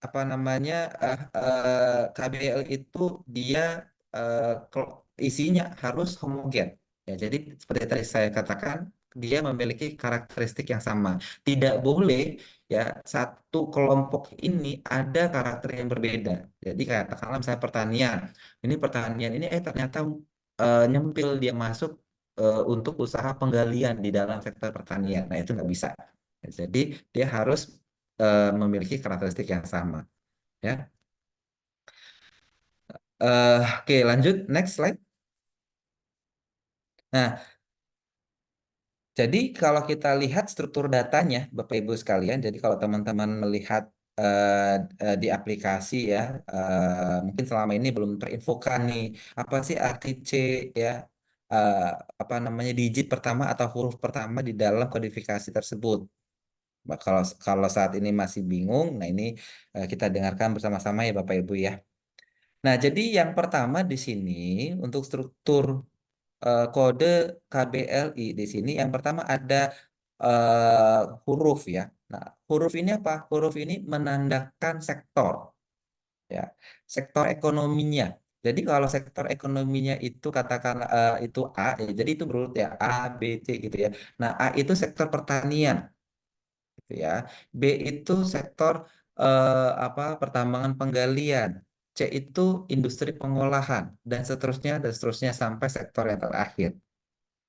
apa namanya KBL itu dia isinya harus homogen. Ya, jadi seperti tadi saya katakan dia memiliki karakteristik yang sama. Tidak boleh ya satu kelompok ini ada karakter yang berbeda. Jadi katakanlah misalnya pertanian. Ini pertanian ini ternyata nyempil dia masuk untuk usaha penggalian di dalam sektor pertanian. Nah, itu nggak bisa. Jadi dia harus memiliki karakteristik yang sama. Ya. Oke, lanjut next slide. Nah, jadi kalau kita lihat struktur datanya, Bapak Ibu sekalian, jadi kalau teman-teman melihat di aplikasi ya, mungkin selama ini belum terinfokan nih, apa sih arti C ya, eh, apa namanya digit pertama atau huruf pertama di dalam kodifikasi tersebut. Kalau saat ini masih bingung, nah ini kita dengarkan bersama-sama ya Bapak Ibu ya. Nah, jadi yang pertama di sini untuk struktur kode KBLI di sini yang pertama ada huruf ya. Nah, huruf ini apa? Huruf ini menandakan sektor ya. Sektor ekonominya. Jadi kalau sektor ekonominya itu katakan itu A, ya, jadi itu berurut ya A, B, C gitu ya. Nah, A itu sektor pertanian gitu ya. B itu sektor apa pertambangan penggalian. C itu industri pengolahan dan seterusnya sampai sektor yang terakhir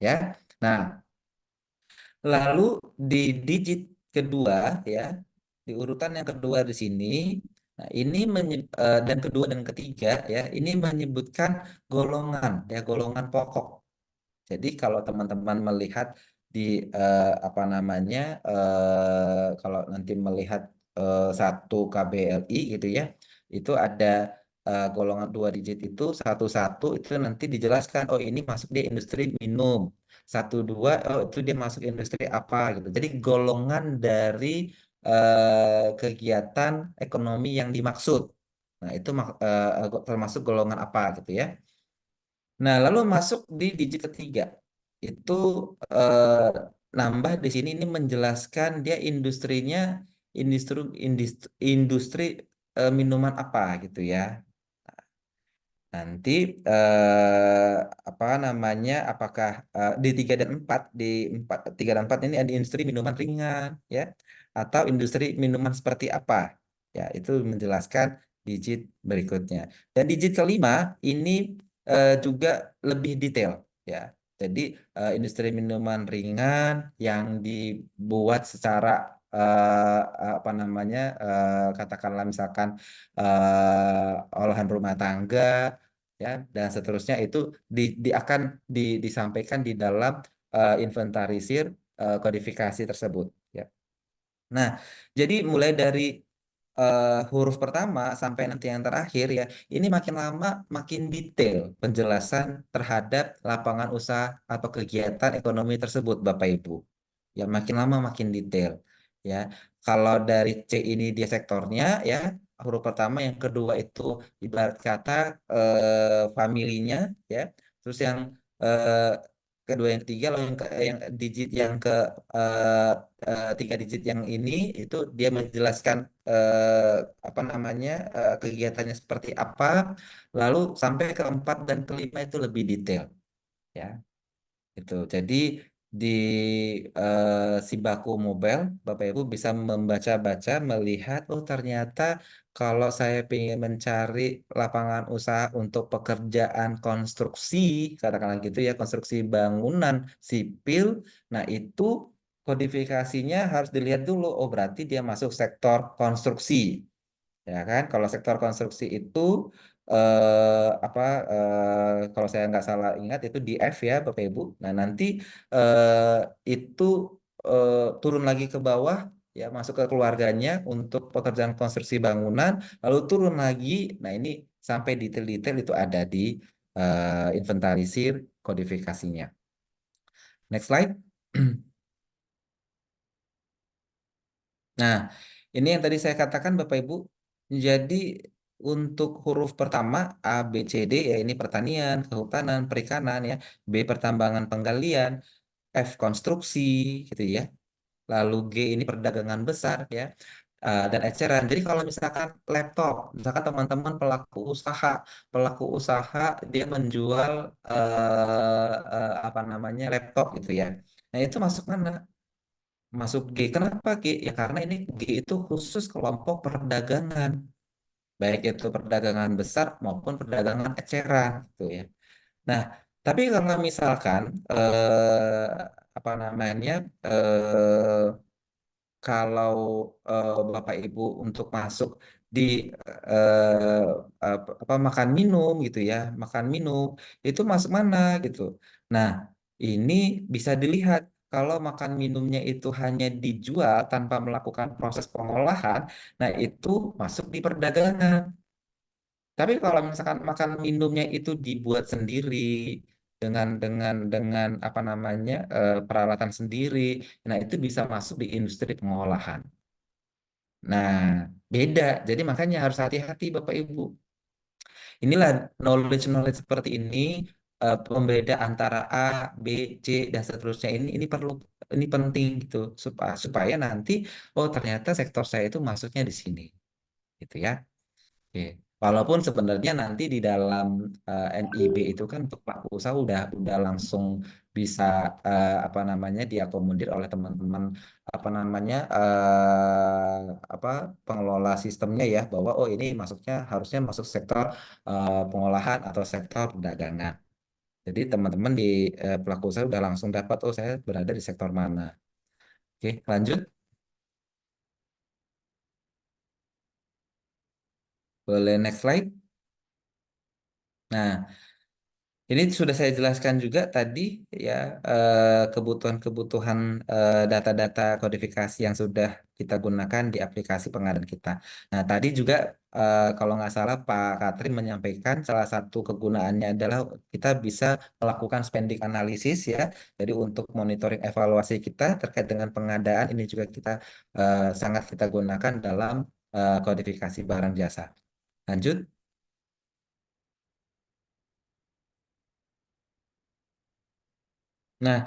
ya. Nah, lalu di digit kedua ya, di urutan yang kedua di sini, nah ini dan kedua dan ketiga ya, ini menyebutkan golongan ya, golongan pokok. Jadi kalau teman-teman melihat di apa namanya kalau nanti melihat satu KBLI gitu ya, itu ada golongan 2 digit itu satu-satu itu nanti dijelaskan oh ini masuk di industri minum, 1 2 oh itu dia masuk industri apa gitu. Jadi golongan dari kegiatan ekonomi yang dimaksud. Nah itu termasuk golongan apa gitu ya. Nah, lalu masuk di digit ketiga. Itu nambah di sini ini menjelaskan dia industrinya industri minuman apa gitu ya. Nanti apa namanya apakah di 3 dan 4 di 3 dan 4 ini ada industri minuman ringan ya atau industri minuman seperti apa. Ya, itu menjelaskan digit berikutnya. Dan digit kelima ini juga lebih detail ya. Jadi industri minuman ringan yang dibuat secara apa namanya katakanlah misalkan olahan rumah tangga ya dan seterusnya itu akan disampaikan di dalam inventarisir kodifikasi tersebut ya. Nah, jadi mulai dari huruf pertama sampai nanti yang terakhir ya, ini makin lama makin detail penjelasan terhadap lapangan usaha atau kegiatan ekonomi tersebut, Bapak Ibu. Ya, makin lama makin detail. Ya, kalau dari C ini dia sektornya ya, huruf pertama, yang kedua itu ibarat kata familinya ya, terus yang eh, kedua yang ketiga, lalu yang digit yang ke 3 digit yang ini itu dia menjelaskan apa namanya kegiatannya seperti apa, lalu sampai ke 4 dan kelima itu lebih detail ya itu. Jadi di si baku mobile Bapak Ibu bisa membaca-baca melihat oh ternyata kalau saya ingin mencari lapangan usaha untuk pekerjaan konstruksi katakanlah gitu ya konstruksi bangunan sipil, nah itu kodifikasinya harus dilihat dulu oh berarti dia masuk sektor konstruksi ya kan. Kalau sektor konstruksi itu apa kalau saya nggak salah ingat itu di F ya Bapak Ibu. Nah nanti itu turun lagi ke bawah ya masuk ke keluarganya untuk pekerjaan konstruksi bangunan lalu turun lagi. Nah ini sampai detail-detail itu ada di inventarisir kodifikasinya. Next slide. Nah, ini yang tadi saya katakan Bapak Ibu. Jadi untuk huruf pertama A, B, C, D ya ini pertanian, kehutanan, perikanan ya. B pertambangan penggalian, F konstruksi gitu ya. Lalu G ini perdagangan besar ya. Dan eceran. Jadi kalau misalkan laptop, misalkan teman-teman pelaku usaha dia menjual apa namanya laptop gitu ya. Nah itu masuk mana? Masuk G. Kenapa G? Ya karena ini G itu khusus kelompok perdagangan, baik itu perdagangan besar maupun perdagangan eceran, gitu ya. Nah, tapi kalau misalkan apa namanya eh, kalau Bapak Ibu untuk masuk di eh, apa makan minum gitu ya, makan minum itu masuk mana gitu. Nah, ini bisa dilihat kalau makan minumnya itu hanya dijual tanpa melakukan proses pengolahan, nah itu masuk di perdagangan. Tapi kalau misalkan makan minumnya itu dibuat sendiri dengan apa namanya peralatan sendiri, nah itu bisa masuk di industri pengolahan. Nah, beda. Jadi makanya harus hati-hati Bapak Ibu. Inilah knowledge seperti ini pembeda antara A, B, C dan seterusnya ini perlu ini penting gitu supaya nanti oh ternyata sektor saya itu masuknya di sini gitu ya. Oke. Walaupun sebenarnya nanti di dalam NIB itu kan untuk pelaku usaha udah langsung bisa apa namanya diakomodir oleh teman-teman apa namanya apa pengelola sistemnya ya bahwa oh ini masuknya harusnya masuk sektor pengolahan atau sektor perdagangan. Jadi teman-teman di pelaku usaha udah langsung dapat oh saya berada di sektor mana. Oke, lanjut. Boleh next slide. Nah, ini sudah saya jelaskan juga tadi ya kebutuhan-kebutuhan data-data kodifikasi yang sudah kita gunakan di aplikasi pengadaan kita. Nah, tadi juga kalau nggak salah Pak Katrin menyampaikan salah satu kegunaannya adalah kita bisa melakukan spending analysis ya. Jadi untuk monitoring evaluasi kita terkait dengan pengadaan ini juga kita sangat kita gunakan dalam kodifikasi barang jasa. Lanjut. Nah,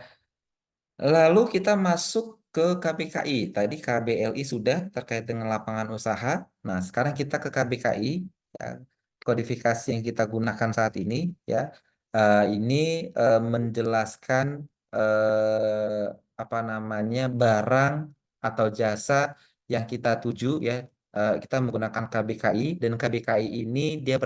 lalu kita masuk ke KBKI. Tadi KBLI sudah terkait dengan lapangan usaha. Nah, sekarang kita ke KBKI. Ya. Kodifikasi yang kita gunakan saat ini, ya, ini menjelaskan apa namanya barang atau jasa yang kita tuju, ya. Kita menggunakan KBKI dan KBKI ini dia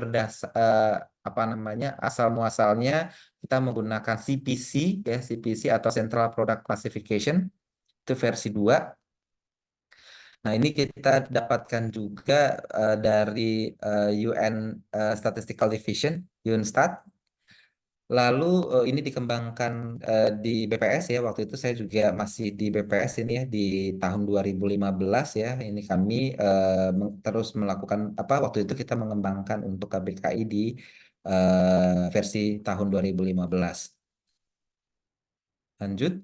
apa namanya asal muasalnya kita menggunakan CPC ya CPC atau Central Product Classification itu versi 2. Nah, ini kita dapatkan juga dari UN Statistical Division, UNSTAT. Lalu ini dikembangkan di BPS ya. Waktu itu saya juga masih di BPS ini ya di tahun 2015 ya. Ini kami terus melakukan apa waktu itu kita mengembangkan untuk KBKI di versi tahun 2015. Lanjut.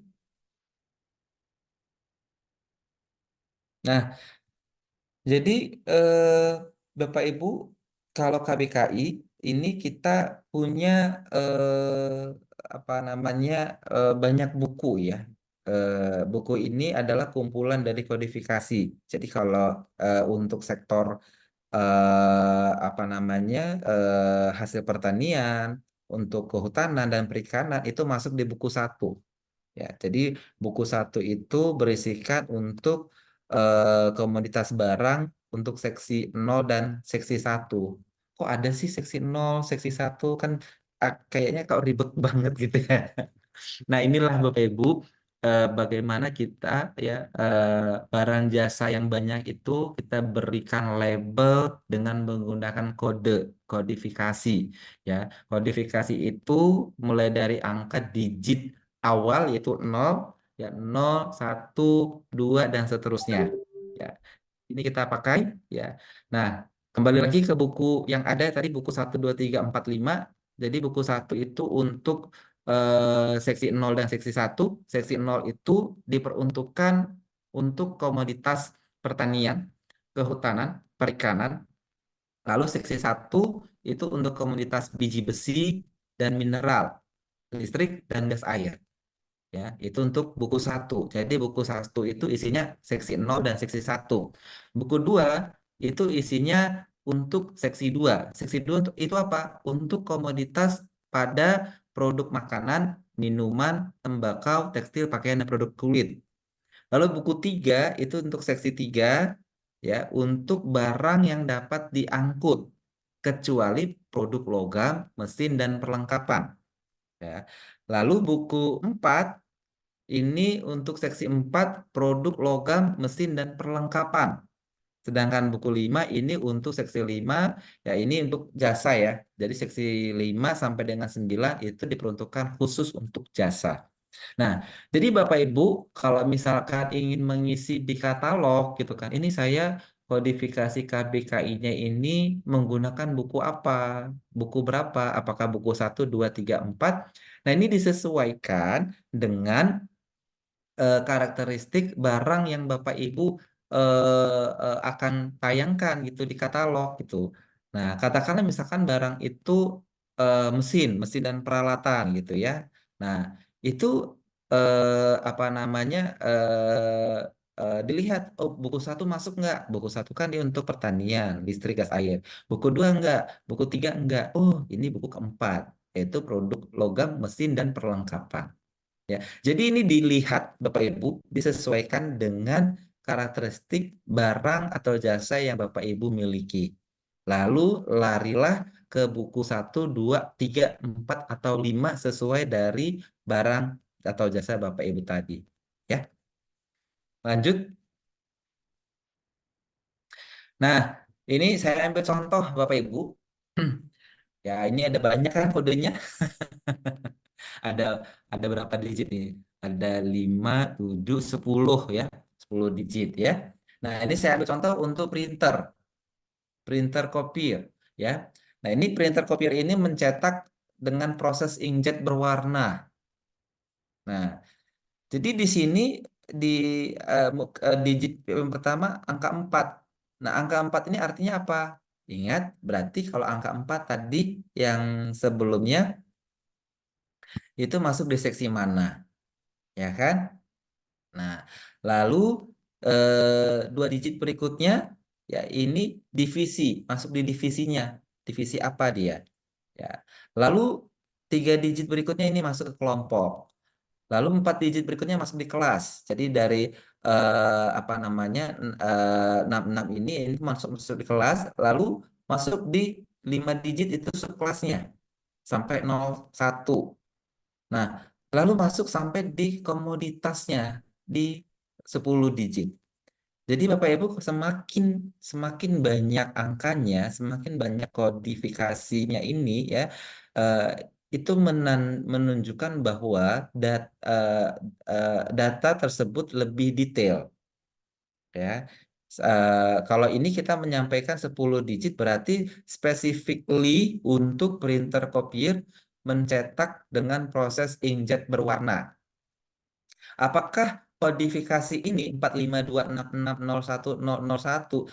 Nah, jadi Bapak Ibu, kalau KBKI ini kita punya apa namanya banyak buku ya. Buku ini adalah kumpulan dari kodifikasi. Jadi kalau untuk sektor apa namanya hasil pertanian, untuk kehutanan dan perikanan itu masuk di buku 1. Ya, jadi buku 1 itu berisikan untuk komoditas barang untuk seksi 0 dan seksi 1. Kok ada sih seksi 0, seksi 1 kan kayaknya kok ribet banget gitu ya. Nah, inilah Bapak Ibu bagaimana kita ya barang jasa yang banyak itu kita berikan label dengan menggunakan kode kodifikasi ya. Kodifikasi itu mulai dari angka digit awal yaitu 0 ya 0, 1, 2 dan seterusnya. Ya. Ini kita pakai ya. Nah, kembali lagi ke buku yang ada tadi buku 1 2 3 4 5. Jadi buku 1 itu untuk seksi 0 dan seksi 1. Seksi 0 itu diperuntukkan untuk komoditas pertanian, kehutanan, perikanan. Lalu seksi 1 itu untuk komoditas biji besi dan mineral, listrik dan gas air. Ya, itu untuk buku 1. Jadi buku 1 itu isinya seksi 0 dan seksi 1. Buku 2 itu isinya untuk seksi 2. Seksi 2 itu apa? Untuk komoditas pada produk makanan, minuman, tembakau, tekstil, pakaian, dan produk kulit. Lalu buku 3 itu untuk seksi 3 ya, untuk barang yang dapat diangkut kecuali produk logam, mesin, dan perlengkapan. Ya. Lalu buku 4 ini untuk seksi 4 produk logam, mesin, dan perlengkapan. Sedangkan buku 5 ini untuk seksi 5 ya, ini untuk jasa ya. Jadi seksi 5 sampai dengan 9 itu diperuntukkan khusus untuk jasa. Nah, jadi Bapak Ibu kalau misalkan ingin mengisi di katalog gitu kan, ini saya kodifikasi KBKI-nya ini menggunakan buku apa? Buku berapa? Apakah buku 1, 2, 3, 4? Nah, ini disesuaikan dengan karakteristik barang yang Bapak Ibu akan tayangkan gitu di katalog gitu. Nah, katakanlah misalkan barang itu mesin dan peralatan gitu ya. Nah, itu apa namanya dilihat, oh buku 1 masuk nggak? Buku 1 kan dia untuk pertanian, listrik, gas air. Buku 2 enggak, buku 3 enggak. Oh, ini buku keempat, yaitu produk logam, mesin, dan perlengkapan. Ya, jadi ini dilihat Bapak Ibu disesuaikan dengan karakteristik barang atau jasa yang Bapak Ibu miliki. Lalu larilah ke buku 1, 2, 3, 4, atau 5 sesuai dari barang atau jasa Bapak Ibu tadi. Ya, lanjut. Nah, ini saya ambil contoh Bapak Ibu. Ya, ini ada banyak kan kodenya. Ada ada berapa digit nih? Ada 5, 7, 10 ya. 10 digit ya. Nah, ini saya ambil contoh untuk printer copier ya. Nah, ini printer copier ini mencetak dengan proses inkjet berwarna. Nah, jadi di sini di digit yang pertama angka 4. Nah, angka 4 ini artinya apa? Ingat, berarti kalau angka 4 tadi yang sebelumnya itu masuk di seksi mana? Ya kan? Nah, lalu 2 digit berikutnya ya ini divisi, masuk di divisinya. Divisi apa dia? Ya. Lalu 3 digit berikutnya ini masuk ke kelompok. Lalu 4 digit berikutnya masuk di kelas. Jadi dari apa namanya 66 ini masuk masuk di kelas, lalu masuk di 5 digit itu subkelasnya sampai 01. Nah, lalu masuk sampai di komoditasnya di 10 digit. Jadi Bapak Ibu semakin banyak angkanya, semakin banyak kodifikasinya ini ya, eh, itu menunjukkan bahwa data tersebut lebih detail ya. Kalau ini kita menyampaikan 10 digit berarti specifically untuk printer copier mencetak dengan proses inkjet berwarna. Apakah kodifikasi ini 452660101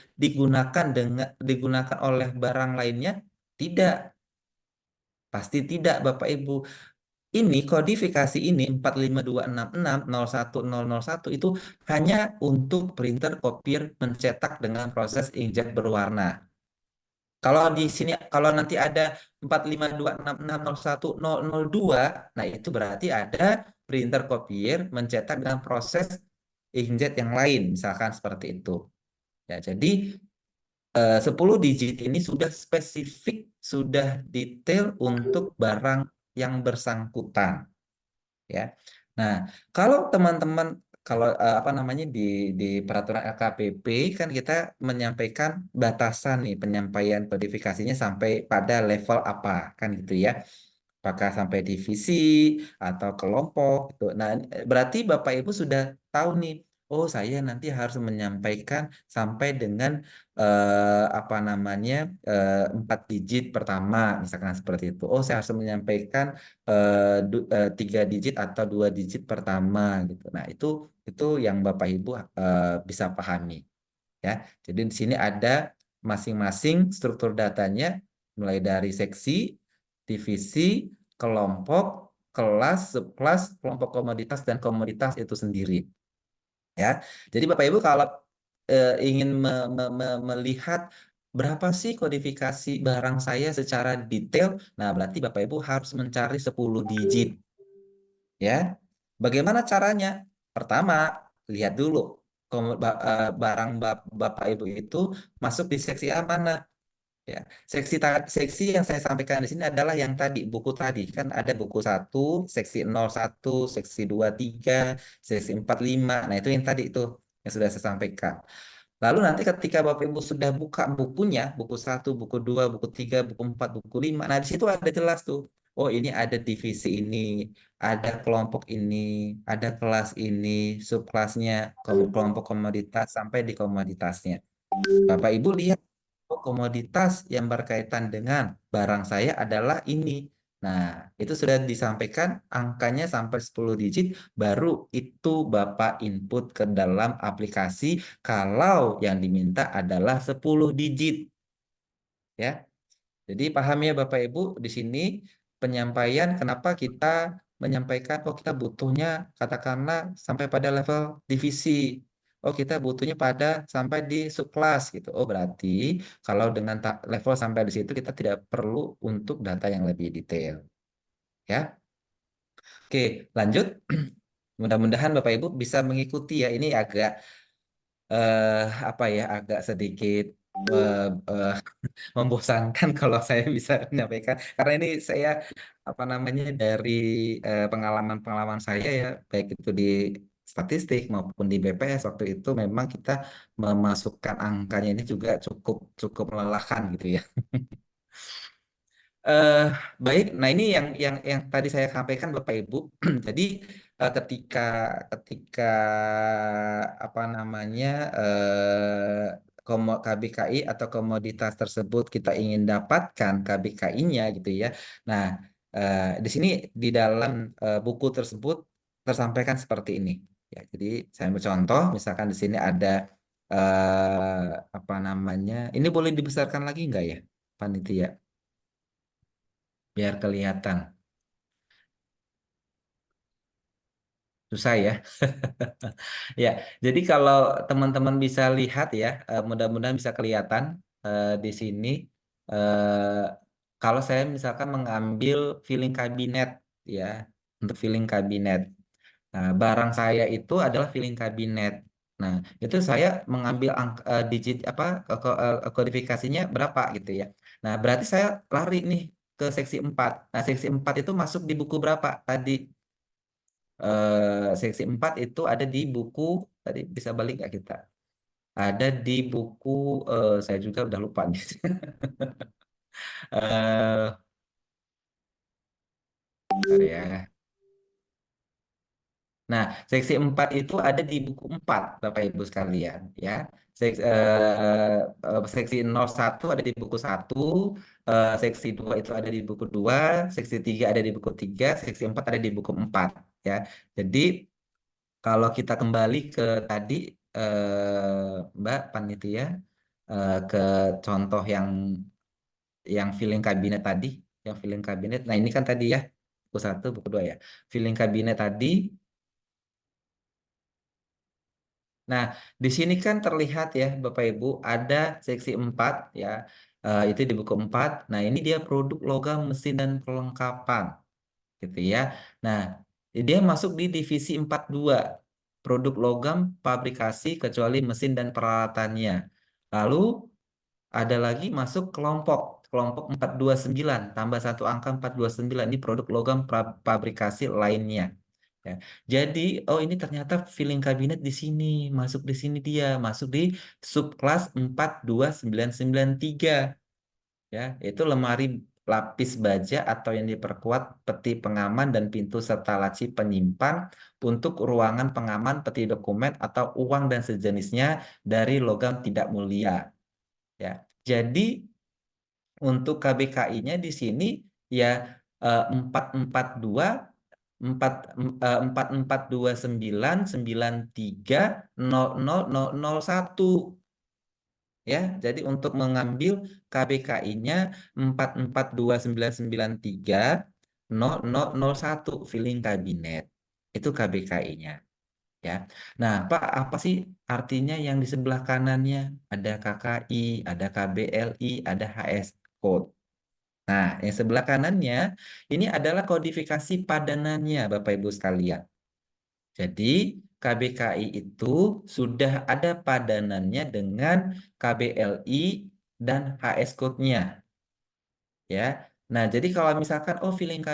digunakan oleh barang lainnya? Tidak. Pasti tidak Bapak Ibu. Ini kodifikasi ini 452660101 itu hanya untuk printer copier mencetak dengan proses inkjet berwarna. Kalau di sini, kalau nanti ada 452660102, nah itu berarti ada printer copier mencetak dengan proses inkjet yang lain, misalkan seperti itu. Ya, jadi 10 digit ini sudah spesifik, sudah detail untuk barang yang bersangkutan. Ya. Nah, kalau teman-teman kalau apa namanya di peraturan LKPP kan kita menyampaikan batasan nih penyampaian kodifikasinya sampai pada level apa kan gitu ya. Apakah sampai divisi atau kelompok gitu. Nah, berarti Bapak Ibu sudah tahu nih, oh saya nanti harus menyampaikan sampai dengan apa namanya 4 digit pertama misalkan seperti itu. Oh, saya harus menyampaikan 3 digit atau 2 digit pertama gitu. Nah, itu yang Bapak Ibu bisa pahami. ya. Jadi di sini ada masing-masing struktur datanya mulai dari seksi, divisi, kelompok, kelas, subkelas, kelompok komoditas dan komoditas itu sendiri. Ya, jadi Bapak Ibu kalau ingin melihat berapa sih kodifikasi barang saya secara detail, nah berarti Bapak Ibu harus mencari 10 digit. Ya, bagaimana caranya? Pertama, lihat dulu barang Bapak Ibu itu masuk di seksi mana. Ya, seksi yang saya sampaikan di sini adalah yang tadi, buku tadi. Kan ada buku 1, seksi 01, seksi 23, seksi 45. Nah, itu yang tadi itu yang sudah saya sampaikan. Lalu nanti ketika Bapak Ibu sudah buka bukunya, buku 1, buku 2, buku 3, buku 4, buku 5. Nah, di situ ada jelas tuh. Oh, ini ada divisi ini, ada kelompok ini, ada kelas ini, subkelasnya, kelompok komoditas sampai di komoditasnya. Bapak Ibu lihat komoditas yang berkaitan dengan barang saya adalah ini. Nah, itu sudah disampaikan angkanya sampai 10 digit, baru itu Bapak input ke dalam aplikasi kalau yang diminta adalah 10 digit. Ya. Jadi paham ya Bapak Ibu, di sini penyampaian kenapa kita menyampaikan oh kita butuhnya katakanlah sampai pada level divisi. Oh kita butuhnya pada sampai di subkelas gitu. Oh berarti kalau dengan level sampai di situ kita tidak perlu untuk data yang lebih detail. Ya. Oke, lanjut. Mudah-mudahan Bapak Ibu bisa mengikuti ya. Ini agak apa ya agak sedikit membosankan kalau saya bisa menyampaikan karena ini saya apa namanya dari pengalaman-pengalaman saya ya baik itu di statistik maupun di BPS waktu itu memang kita memasukkan angkanya ini juga cukup cukup melelahkan gitu ya. Eh, Baik, nah ini yang tadi saya sampaikan Bapak Ibu. Jadi ketika ketika apa namanya KBKI atau komoditas tersebut kita ingin dapatkan KBKI-nya gitu ya. Nah, di sini di dalam buku tersebut tersampaikan seperti ini. Ya, jadi saya ambil contoh, misalkan di sini ada apa namanya? Ini boleh dibesarkan lagi nggak ya, panitia? Biar kelihatan. Susah ya. Ya, jadi kalau teman-teman bisa lihat ya, mudah-mudahan bisa kelihatan di sini. eh, Kalau saya misalkan mengambil filling kabinet ya, untuk filling kabinet. Nah, barang saya itu adalah filling kabinet. Nah, itu saya mengambil digit apa kodifikasinya berapa gitu ya. Nah, berarti saya lari nih ke seksi 4. Nah, seksi 4 itu masuk di buku berapa tadi? Seksi 4 itu ada di buku tadi bisa balik nggak kita? Ada di buku saya juga udah lupa nih. eh Bentar ya. Nah, seksi 4 itu ada di buku 4 Bapak Ibu sekalian ya. Seksi 01 ada di buku 1, seksi 2 itu ada di buku 2, seksi 3 ada di buku 3, seksi 4 ada di buku 4 ya. Jadi kalau kita kembali ke tadi Mbak Panitia ke contoh yang filling kabinet tadi, yang filling kabinet. Nah, ini kan tadi ya buku 1, buku 2 ya. Filling kabinet tadi. Nah, di sini kan terlihat ya Bapak Ibu ada seksi 4 ya. Itu di buku 4. Nah, ini dia produk logam mesin dan perlengkapan gitu ya. Nah, dia masuk di divisi 42. Produk logam fabrikasi kecuali mesin dan peralatannya. Lalu ada lagi masuk kelompok 429 tambah satu angka 429 ini produk logam fabrikasi lainnya. Ya. Jadi, oh ini ternyata filling kabinet di sini, masuk di sini dia, masuk di subkelas 42993. Ya, itu lemari lapis baja atau yang diperkuat peti pengaman dan pintu serta laci penyimpan untuk ruangan pengaman peti dokumen atau uang dan sejenisnya dari logam tidak mulia. Ya, jadi untuk KBKI-nya di sini ya 442 4429 93 00001 ya. Jadi untuk mengambil KBKI-nya 4429930001 filing kabinet. Itu KBKI-nya. Ya. Nah, Pak, apa sih artinya yang di sebelah kanannya? Ada KKI, ada KBLI, ada HS code. Nah, yang sebelah kanannya ini adalah kodifikasi padanannya, Bapak Ibu sekalian. Jadi, KBKI itu sudah ada padanannya dengan KBLI dan HS code-nya. Ya. Nah, jadi kalau misalkan filing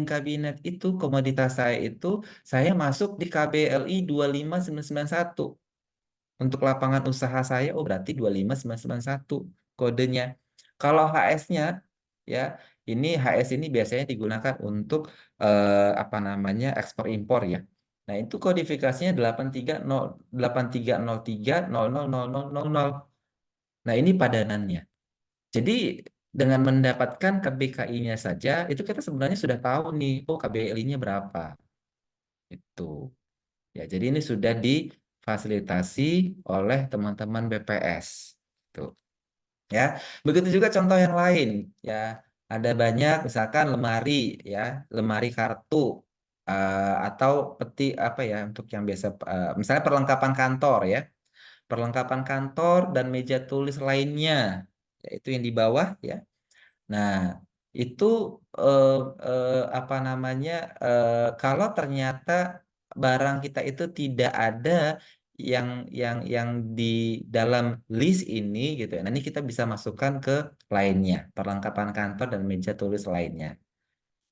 kabinet itu komoditas saya itu saya masuk di KBLI 25991. Untuk lapangan usaha saya berarti 25991 kodenya. Kalau HS-nya ya, ini HS ini biasanya digunakan untuk apa namanya? Ekspor impor ya. Nah, itu kodifikasinya 8303000000. Nah, ini padanannya. Jadi dengan mendapatkan KBKI-nya saja, itu kita sebenarnya sudah tahu nih, oh KBLI-nya berapa. Itu. Ya, jadi ini sudah difasilitasi oleh teman-teman BPS. Tuh. Ya, begitu juga contoh yang lain. Ya, ada banyak, misalkan lemari, ya, lemari kartu atau peti apa ya untuk yang biasa, misalnya perlengkapan kantor ya, perlengkapan kantor dan meja tulis lainnya, yaitu yang di bawah ya. Nah, itu eh, apa namanya? Kalau ternyata barang kita itu tidak ada yang di dalam list ini gitu ya. Nanti kita bisa masukkan ke lainnya, perlengkapan kantor dan meja tulis lainnya.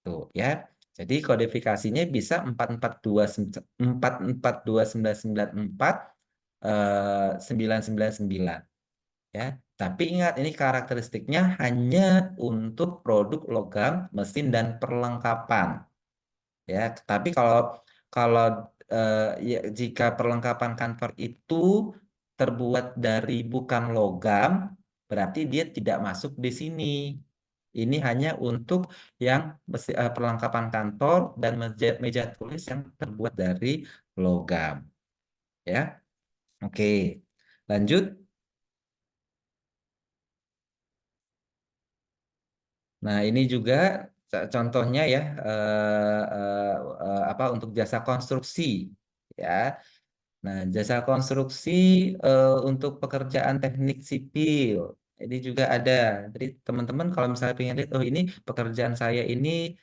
Tuh ya. Jadi kodifikasinya bisa 442994 999 ya. Tapi ingat ini karakteristiknya hanya untuk produk logam, mesin dan perlengkapan. Ya, tapi kalau kalau ya, jika perlengkapan kantor itu terbuat dari bukan logam, berarti dia tidak masuk di sini. Ini hanya untuk yang perlengkapan kantor dan meja tulis yang terbuat dari logam. Ya, oke. Lanjut. Nah, ini juga contohnya ya apa untuk jasa konstruksi ya. Nah, jasa konstruksi untuk pekerjaan teknik sipil. Ini juga ada. Jadi teman-teman kalau misalnya pengen lihat, oh ini pekerjaan saya ini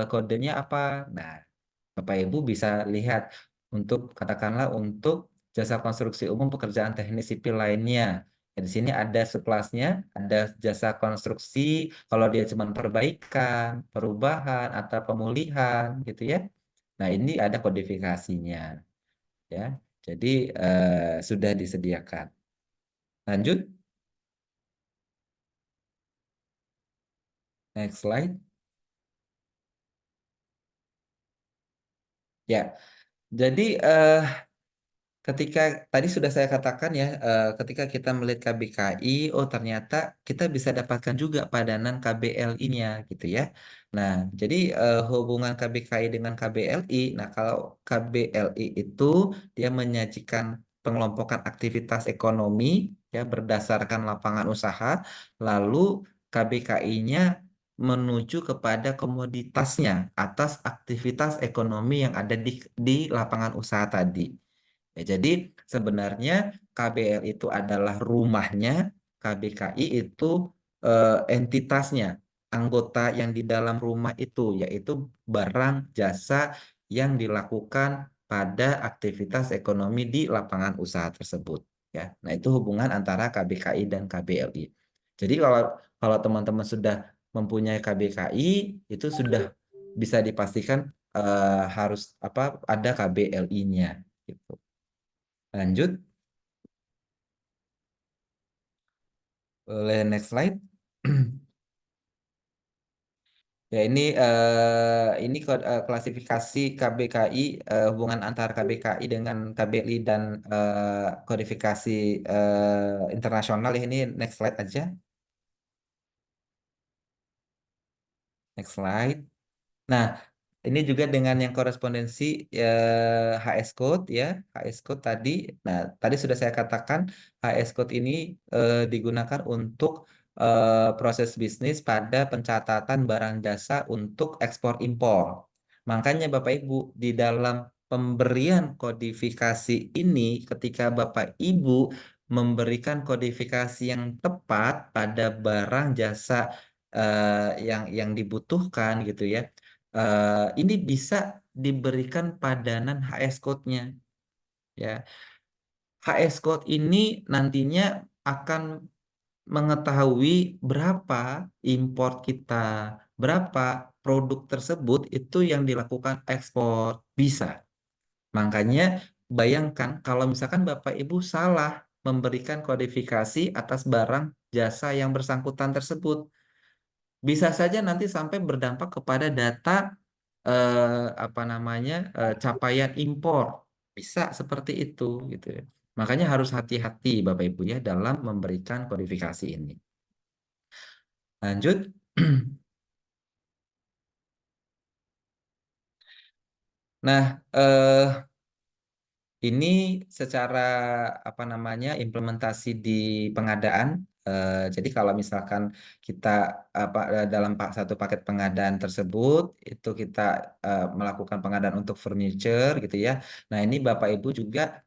kodenya apa? Nah, Bapak Ibu bisa lihat untuk katakanlah untuk jasa konstruksi umum pekerjaan teknik sipil lainnya. Ya, di sini ada subkelasnya, ada jasa konstruksi kalau dia cuma perbaikan, perubahan atau pemulihan gitu ya. Nah, ini ada kodifikasinya ya. Jadi sudah disediakan. Lanjut. Next slide. Ya. Jadi ketika tadi sudah saya katakan ya, ketika kita melihat KBKI, oh ternyata kita bisa dapatkan juga padanan KBLI-nya gitu ya. Nah, jadi hubungan KBKI dengan KBLI, nah kalau KBLI itu dia menyajikan pengelompokan aktivitas ekonomi ya berdasarkan lapangan usaha, lalu KBKI-nya menuju kepada komoditasnya atas aktivitas ekonomi yang ada di lapangan usaha tadi. Ya, jadi sebenarnya KBL itu adalah rumahnya, KBKI itu entitasnya, anggota yang di dalam rumah itu, yaitu barang jasa yang dilakukan pada aktivitas ekonomi di lapangan usaha tersebut. Ya, nah itu hubungan antara KBKI dan KBLI. Jadi kalau teman-teman sudah mempunyai KBKI, itu sudah bisa dipastikan harus apa ada KBLI-nya. Gitu. Lanjut. Boleh next slide. Ya ini klasifikasi KBKI hubungan antara KBKI dengan KBLI dan kodifikasi internasional ini next slide aja. Next slide. Nah, Ini juga dengan yang korespondensi HS Code ya, HS Code tadi. Nah, tadi sudah saya katakan HS Code ini digunakan untuk proses bisnis pada pencatatan barang jasa untuk ekspor impor. Makanya Bapak Ibu di dalam pemberian kodifikasi ini, ketika Bapak Ibu memberikan kodifikasi yang tepat pada barang jasa yang dibutuhkan gitu ya, ini bisa diberikan padanan HS code-nya ya. HS code ini nantinya akan mengetahui berapa import kita, berapa produk tersebut itu yang dilakukan ekspor bisa. Makanya bayangkan kalau misalkan Bapak Ibu salah memberikan kodifikasi atas barang jasa yang bersangkutan tersebut, bisa saja nanti sampai berdampak kepada data apa namanya capaian impor, bisa seperti itu gitu ya. Makanya harus hati-hati Bapak Ibu ya dalam memberikan kodifikasi ini. Lanjut. Nah, ini secara apa namanya implementasi di pengadaan. Jadi kalau misalkan kita dalam satu paket pengadaan tersebut itu kita melakukan pengadaan untuk furniture gitu ya. Nah ini Bapak Ibu juga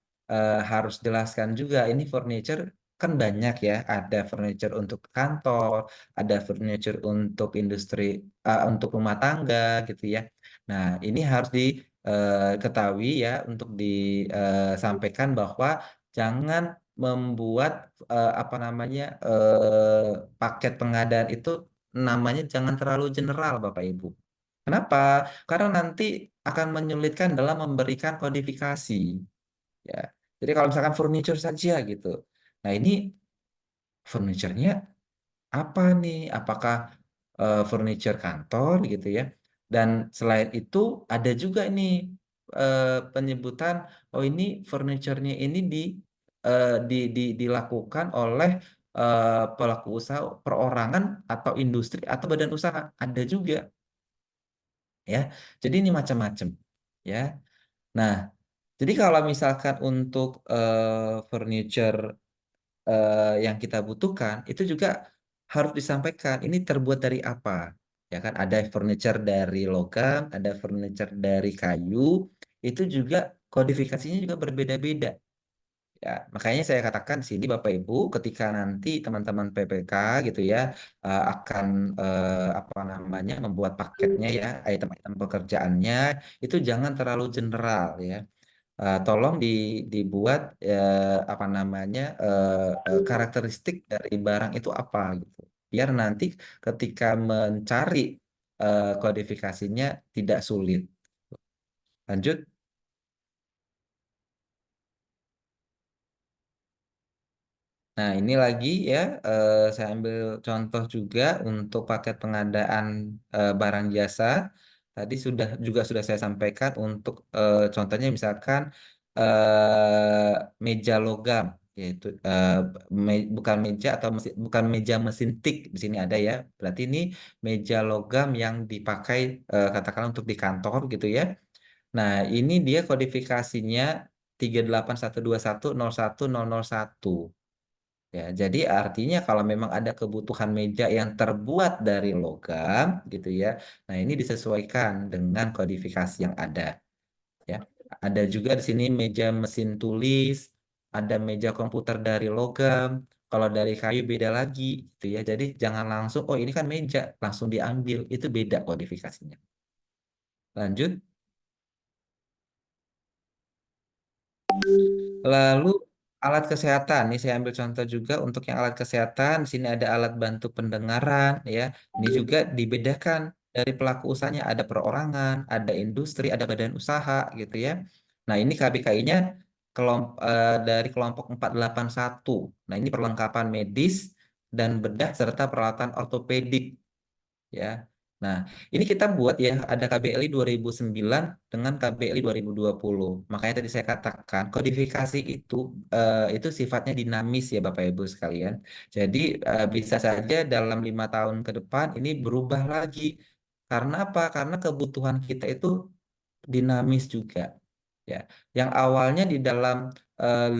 harus jelaskan juga ini furniture kan banyak ya. Ada furniture untuk kantor, ada furniture untuk industri, untuk rumah tangga gitu ya. Nah ini harus ketahui ya untuk disampaikan bahwa jangan membuat apa namanya paket pengadaan itu namanya jangan terlalu general Bapak Ibu. Kenapa? Karena nanti akan menyulitkan dalam memberikan kodifikasi ya. Jadi kalau misalkan furniture saja gitu. Nah, ini furniture-nya apa nih? Apakah furniture kantor gitu ya? Dan selain itu ada juga nih penyebutan oh ini furniture-nya ini dilakukan oleh pelaku usaha perorangan atau industri atau badan usaha ada juga ya. Jadi ini macam-macam ya. Nah, jadi kalau misalkan untuk furniture yang kita butuhkan itu juga harus disampaikan ini terbuat dari apa ya kan ada furniture dari logam ada furniture dari kayu itu juga kodifikasinya juga berbeda-beda ya makanya saya katakan di sini Bapak Ibu ketika nanti teman-teman PPK gitu ya akan apa namanya membuat paketnya ya item-item pekerjaannya itu jangan terlalu general ya. Tolong dibuat apa namanya karakteristik dari barang itu apa gitu. Biar nanti ketika mencari kodifikasinya tidak sulit. Lanjut. Nah, ini lagi ya, saya ambil contoh juga untuk paket pengadaan barang jasa. Tadi sudah saya sampaikan untuk contohnya misalkan meja logam, yaitu bukan meja atau bukan meja mesin tik di sini ada ya. Berarti ini meja logam yang dipakai katakanlah untuk di kantor gitu ya. Nah, ini dia kodifikasinya 38121010001. Ya, jadi artinya kalau memang ada kebutuhan meja yang terbuat dari logam gitu ya. Nah, ini disesuaikan dengan kodifikasi yang ada ya. Ada juga di sini meja mesin tulis, ada meja komputer dari logam. Kalau dari kayu beda lagi gitu ya. Jadi jangan langsung oh ini kan meja langsung diambil. Itu beda kodifikasinya. Lanjut. Lalu alat kesehatan, ini saya ambil contoh juga untuk yang alat kesehatan. Di sini ada alat bantu pendengaran, ya. Ini juga dibedakan dari pelaku usahanya. Ada perorangan, ada industri, ada badan usaha, gitu ya. Nah ini KBKI-nya dari kelompok 481. Nah ini perlengkapan medis dan bedah serta peralatan ortopedik, ya. Nah, ini kita buat ya, ada KBLI 2009 dengan KBLI 2020. Makanya tadi saya katakan, kodifikasi itu sifatnya dinamis ya Bapak Ibu sekalian. Jadi bisa saja dalam 5 tahun ke depan ini berubah lagi Karena apa? Karena kebutuhan kita itu dinamis juga. Ya, yang awalnya di dalam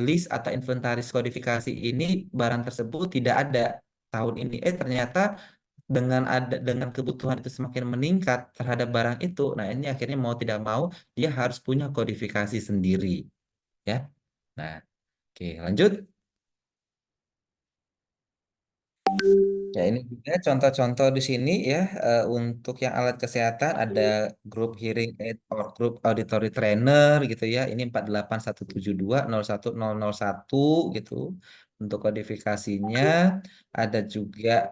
list atau inventaris kodifikasi ini barang tersebut tidak ada tahun ini. Ternyata dengan kebutuhan itu semakin meningkat terhadap barang itu, nah ini akhirnya mau tidak mau dia harus punya kodifikasi sendiri, ya. Nah, oke, lanjut. Ya, ini juga contoh-contoh di sini ya, untuk yang alat kesehatan ada grup hearing aid or grup auditory trainer gitu ya. Ini 48172 01001 gitu untuk kodifikasinya. Ada juga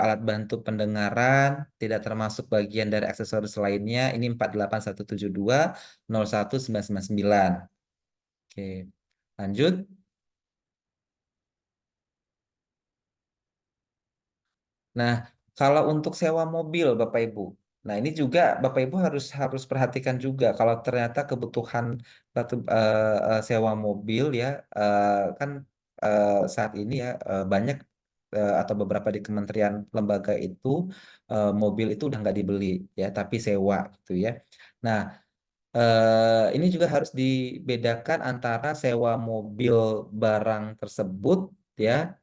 alat bantu pendengaran tidak termasuk bagian dari aksesoris lainnya. Ini 48172 01999. Oke. Lanjut. Nah, kalau untuk sewa mobil, Bapak Ibu, nah ini juga Bapak Ibu harus harus perhatikan juga kalau ternyata kebutuhan sewa mobil ya, kan saat ini ya banyak atau beberapa di kementerian lembaga itu mobil itu udah nggak dibeli ya, tapi sewa gitu ya. Nah, ini juga harus dibedakan antara sewa mobil barang tersebut ya,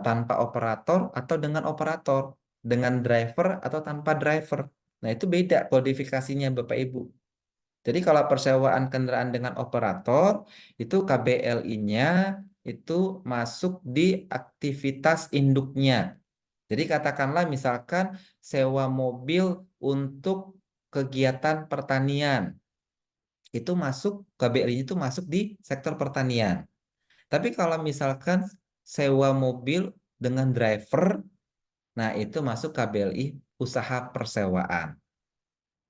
tanpa operator atau dengan operator, dengan driver atau tanpa driver. Nah, itu beda kodifikasinya Bapak Ibu. Jadi kalau persewaan kendaraan dengan operator itu KBLI-nya itu masuk di aktivitas induknya. Jadi katakanlah misalkan sewa mobil untuk kegiatan pertanian itu masuk KBRI itu masuk di sektor pertanian. Tapi kalau misalkan sewa mobil dengan driver, nah itu masuk KBLI usaha persewaan.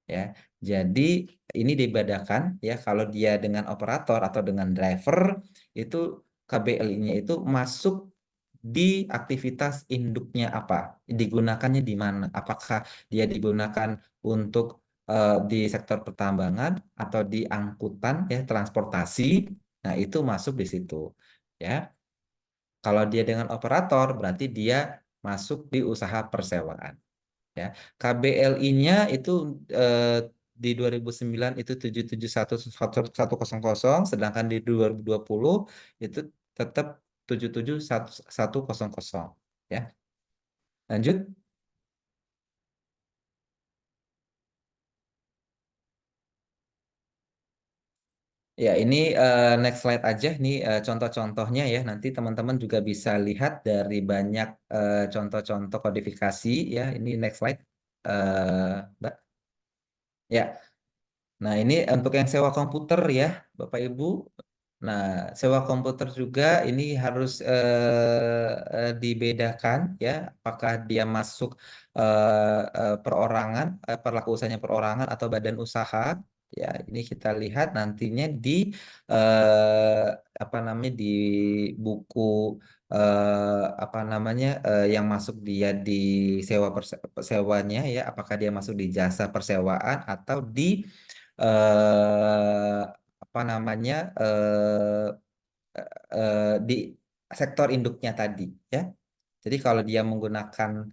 Ya, jadi ini dibedakan ya kalau dia dengan operator atau dengan driver itu KBLI-nya itu masuk di aktivitas induknya apa, digunakannya di mana, apakah dia digunakan untuk di sektor pertambangan atau di angkutan ya transportasi, nah itu masuk di situ ya. Kalau dia dengan operator berarti dia masuk di usaha persewaan ya. KBLI-nya itu di 2009 itu 771.100, sedangkan di 2020 itu tetap 771.100 ya. Lanjut. Ya, ini next slide aja nih contoh-contohnya ya. Nanti teman-teman juga bisa lihat dari banyak contoh-contoh kodifikasi ya. Ini next slide, Mbak. Ya. Nah, ini untuk yang sewa komputer ya, Bapak Ibu. Nah, sewa komputer juga ini harus dibedakan ya, apakah dia masuk perorangan, pelaku usahanya perorangan atau badan usaha. Ya, ini kita lihat nantinya di eh, apa namanya di buku apa namanya yang masuk dia di sewanya ya, apakah dia masuk di jasa persewaan atau di eh, apa namanya di sektor induknya tadi ya. Jadi kalau dia menggunakan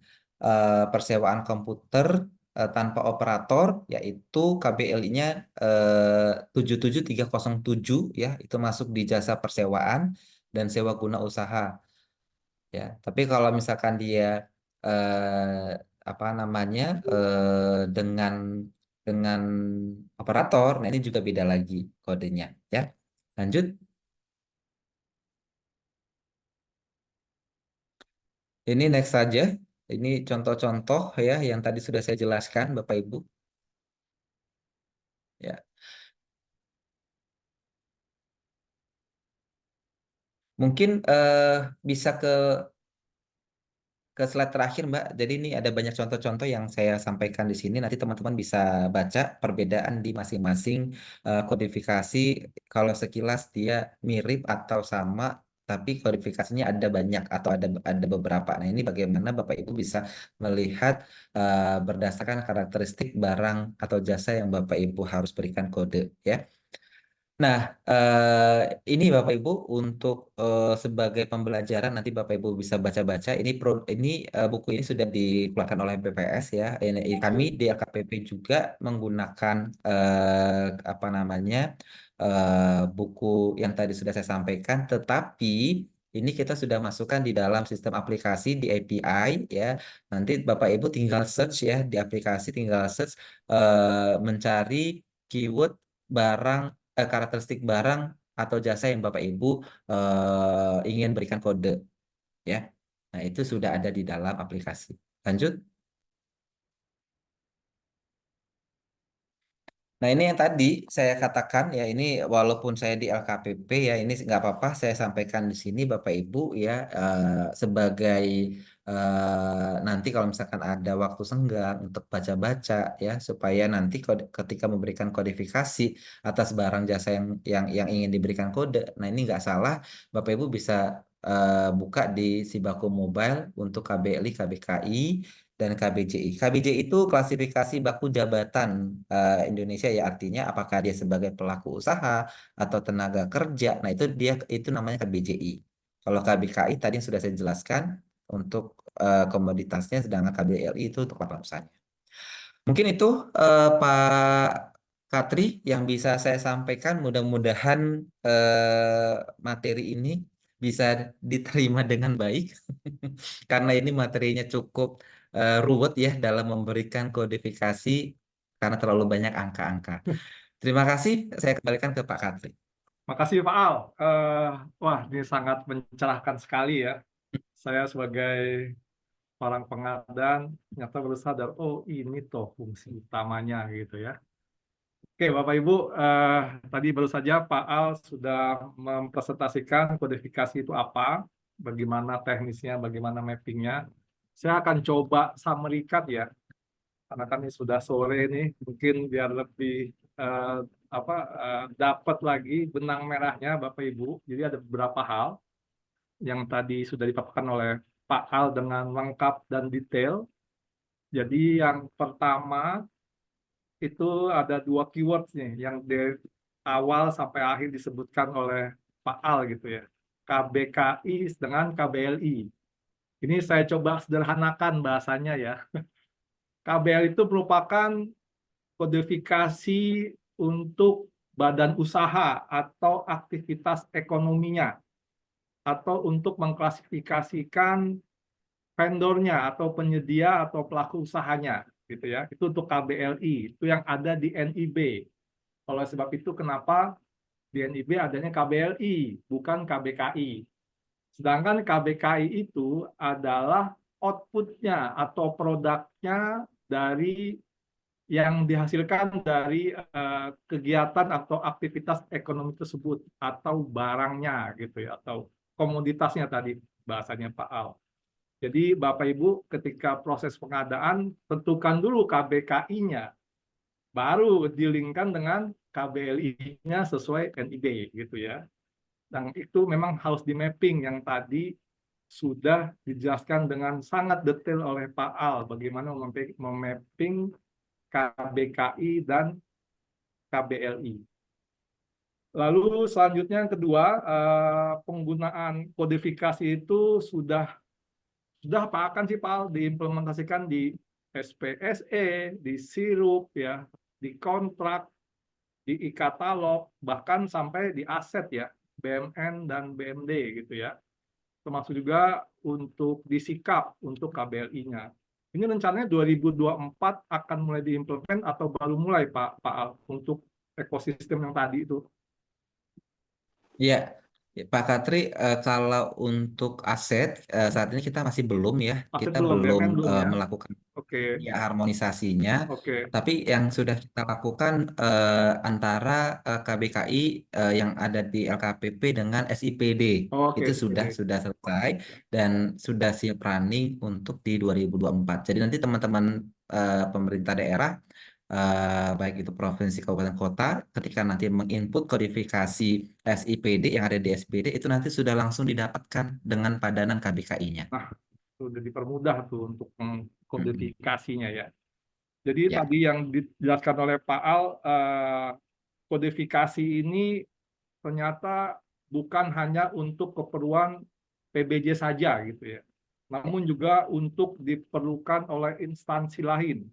persewaan komputer tanpa operator yaitu KBLI-nya 77307 ya, itu masuk di jasa persewaan dan sewa guna usaha ya. Tapi kalau misalkan dia apa namanya dengan operator, nah ini juga beda lagi kodenya ya. Lanjut. Ini next saja. Ini contoh-contoh ya yang tadi sudah saya jelaskan Bapak Ibu. Ya. Mungkin bisa ke slide terakhir Mbak. Jadi ini ada banyak contoh-contoh yang saya sampaikan di sini. Nanti teman-teman bisa baca perbedaan di masing-masing kodifikasi. Kalau sekilas dia mirip atau sama, tapi kodifikasinya ada banyak atau ada beberapa. Nah ini bagaimana Bapak Ibu bisa melihat berdasarkan karakteristik barang atau jasa yang Bapak Ibu harus berikan kode ya. Nah, ini Bapak Ibu untuk sebagai pembelajaran nanti Bapak Ibu bisa baca-baca. Ini buku ini sudah dikeluarkan oleh BPS ya. Kami di LKPP juga menggunakan apa namanya buku yang tadi sudah saya sampaikan, tetapi ini kita sudah masukkan di dalam sistem aplikasi di API ya. Nanti Bapak Ibu tinggal search ya di aplikasi, tinggal search mencari keyword barang karakteristik barang atau jasa yang Bapak Ibu ingin berikan kode ya. Nah, itu sudah ada di dalam aplikasi. Lanjut. Nah, ini yang tadi saya katakan ya, ini walaupun saya di LKPP ya, ini nggak apa-apa saya sampaikan di sini Bapak Ibu ya, sebagai nanti kalau misalkan ada waktu senggang untuk baca-baca ya, supaya nanti ketika memberikan kodifikasi atas barang jasa yang ingin diberikan kode, nah ini nggak salah, Bapak Ibu bisa buka di Sibaku Mobile untuk KBLI, KBKI, dan KBJI. KBJI itu klasifikasi baku jabatan Indonesia ya, artinya apakah dia sebagai pelaku usaha atau tenaga kerja. Nah, itu namanya KBJI. Kalau KBKI tadi yang sudah saya jelaskan untuk komoditasnya, sedangkan KBLI itu untuk lapangan usahanya. Mungkin itu Pak Katri yang bisa saya sampaikan. Mudah-mudahan materi ini bisa diterima dengan baik karena ini materinya cukup ruwet ya dalam memberikan kodifikasi karena terlalu banyak angka-angka. Terima kasih, saya kembalikan ke Pak Katri. Makasih Pak Al. Wah, ini sangat mencerahkan sekali ya. Saya sebagai orang pengadaan ternyata baru sadar, oh ini toh fungsi utamanya gitu ya. Oke, Bapak Ibu, tadi baru saja Pak Al sudah mempresentasikan kodifikasi itu apa, bagaimana teknisnya, bagaimana mappingnya. Saya akan coba summary-kan ya, karena kan ini sudah sore nih, mungkin biar lebih eh, dapat lagi benang merahnya Bapak Ibu. Jadi ada beberapa hal yang tadi sudah dipaparkan oleh Pak Al dengan lengkap dan detail. Jadi yang pertama itu ada 2 keyword nih yang dari awal sampai akhir disebutkan oleh Pak Al gitu ya. KBKI dengan KBLI. Ini saya coba sederhanakan bahasanya ya. KBL itu merupakan kodifikasi untuk badan usaha atau aktivitas ekonominya, atau untuk mengklasifikasikan vendornya atau penyedia atau pelaku usahanya gitu ya. Itu untuk KBLI, itu yang ada di NIB. Oleh sebab itu kenapa di NIB adanya KBLI bukan KBKI. Sedangkan KBKI itu adalah outputnya atau produknya dari yang dihasilkan dari kegiatan atau aktivitas ekonomi tersebut atau barangnya gitu ya, atau komoditasnya tadi bahasanya Pak Al. Jadi Bapak Ibu ketika proses pengadaan tentukan dulu KBKI-nya, baru dilingkan dengan KBLI-nya sesuai NIB gitu ya. Dan itu memang harus di mapping yang tadi sudah dijelaskan dengan sangat detail oleh Pak Al bagaimana memapping KBKI dan KBLI. Lalu selanjutnya yang kedua, penggunaan kodifikasi itu sudah Pak akan sih Pak diimplementasikan di SPSE, di sirup ya, di kontrak, di e-katalog, bahkan sampai di aset ya, BMN dan BMD gitu ya. Termasuk juga untuk di sikap untuk KBLI-nya. Ini rencananya 2024 akan mulai diimplement atau baru mulai Pak Al untuk ekosistem yang tadi itu? Ya, Pak Katri, kalau untuk aset saat ini kita masih belum ya, Aset kita belum, belum BMN belum ya? melakukan Oke, ya harmonisasinya. oke. Tapi yang sudah kita lakukan antara KBKI yang ada di LKPP dengan SIPD Oke, itu SPD. sudah selesai dan sudah siap running untuk di 2024. Jadi nanti teman-teman pemerintah daerah baik itu provinsi, kabupaten, kota, ketika nanti menginput kodifikasi SIPD yang ada di SPD itu nanti sudah langsung didapatkan dengan padanan KBKI-nya. Nah, sudah dipermudah tuh untuk kodifikasinya ya. Jadi Ya. tadi yang dijelaskan oleh Pak Al, kodifikasi ini ternyata bukan hanya untuk keperluan PBJ saja gitu ya, namun juga untuk diperlukan oleh instansi lain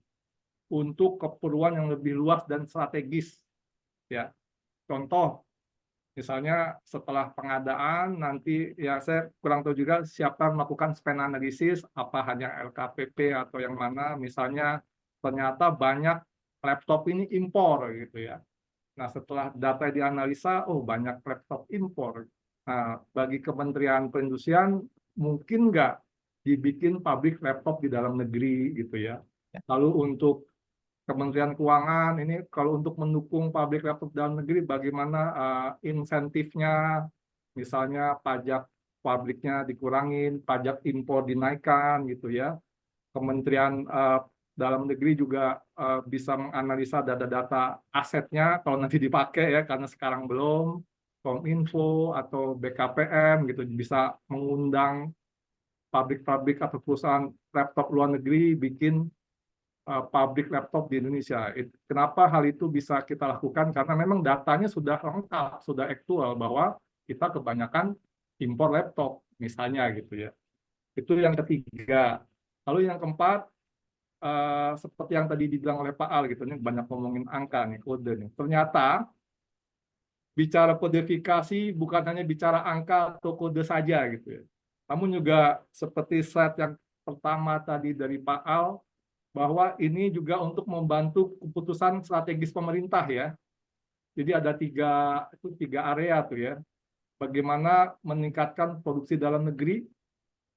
untuk keperluan yang lebih luas dan strategis ya. Contoh, misalnya setelah pengadaan nanti ya saya kurang tahu juga siapa melakukan spend analisis, apa hanya LKPP atau yang mana, misalnya ternyata banyak laptop ini impor gitu ya. Nah, setelah data dianalisa, oh banyak laptop impor. Nah, bagi Kementerian Perindustrian mungkin nggak dibikin pabrik laptop di dalam negeri gitu ya. Lalu untuk Kementerian Keuangan ini kalau untuk mendukung pabrik laptop dalam negeri, bagaimana insentifnya, misalnya pajak pabriknya dikurangin, pajak impor dinaikkan gitu ya. Kementerian dalam negeri juga bisa menganalisa data-data asetnya kalau nanti dipakai ya, karena sekarang belum. Kominfo atau BKPM gitu bisa mengundang pabrik-pabrik atau perusahaan laptop luar negeri bikin pabrik laptop di Indonesia. Kenapa hal itu bisa kita lakukan? Karena memang datanya sudah lengkap, sudah aktual bahwa kita kebanyakan impor laptop misalnya gitu ya. Itu yang ketiga. Lalu yang keempat, seperti yang tadi dibilang oleh Pak Al gitu, ini banyak ngomongin angka nih, kode nih. Ternyata bicara kodifikasi bukan hanya bicara angka atau kode saja gitu ya. Namun juga seperti slide yang pertama tadi dari Pak Al, bahwa ini juga untuk membantu keputusan strategis pemerintah ya. Jadi ada tiga area tuh ya. Bagaimana meningkatkan produksi dalam negeri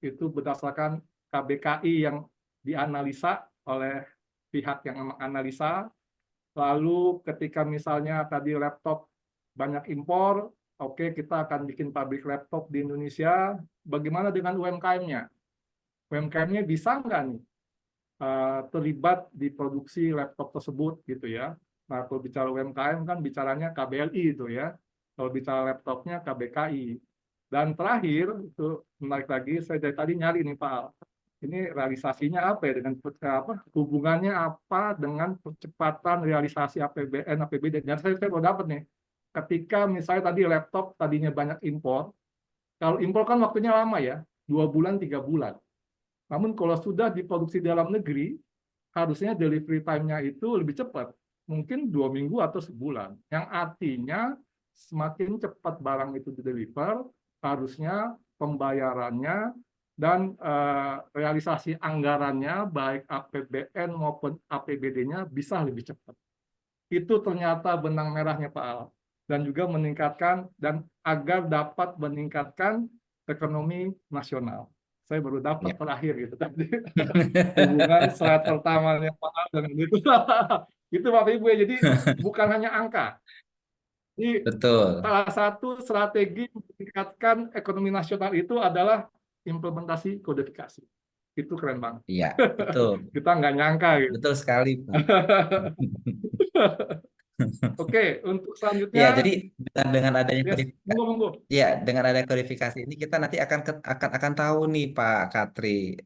itu berdasarkan KBKI yang dianalisa oleh pihak yang menganalisa. Lalu ketika misalnya tadi laptop banyak impor, oke kita akan bikin pabrik laptop di Indonesia. Bagaimana dengan UMKM-nya? UMKM-nya bisa nggak nih terlibat di produksi laptop tersebut gitu ya. Nah, kalau bicara UMKM kan bicaranya KBLI itu ya. Kalau bicara laptopnya KBKI. Dan terakhir itu menarik lagi, saya dari tadi nyari nih Pak Al. Ini realisasinya apa ya dengan hubungannya apa dengan percepatan realisasi APBN, APBD. Dan saya baru dapat nih. Ketika misalnya tadi laptop tadinya banyak impor, kalau impor kan waktunya lama ya, 2 bulan, 3 bulan. Namun kalau sudah diproduksi dalam negeri, harusnya delivery time-nya itu lebih cepat. Mungkin 2 minggu atau sebulan. Yang artinya semakin cepat barang itu dideliver, harusnya pembayarannya dan realisasi anggarannya, baik APBN maupun APBD-nya bisa lebih cepat. Itu ternyata benang merahnya Pak Al. Dan juga meningkatkan, dan agar dapat meningkatkan ekonomi nasional. Saya baru dapat terakhir gitu tadi. Hubungan slide pertamanya Pak Al dengan itu. Itu Bapak Ibu ya, jadi bukan hanya angka. Jadi Betul. salah satu strategi meningkatkan ekonomi nasional itu adalah implementasi kodifikasi. Itu keren banget. Iya, betul. Kita nggak nyangka gitu. Betul sekali, Pak. Oke, untuk Ya, selanjutnya, jadi dengan adanya yes, monggo. ya, dengan adanya kodifikasi ini kita nanti akan tahu nih Pak Katri,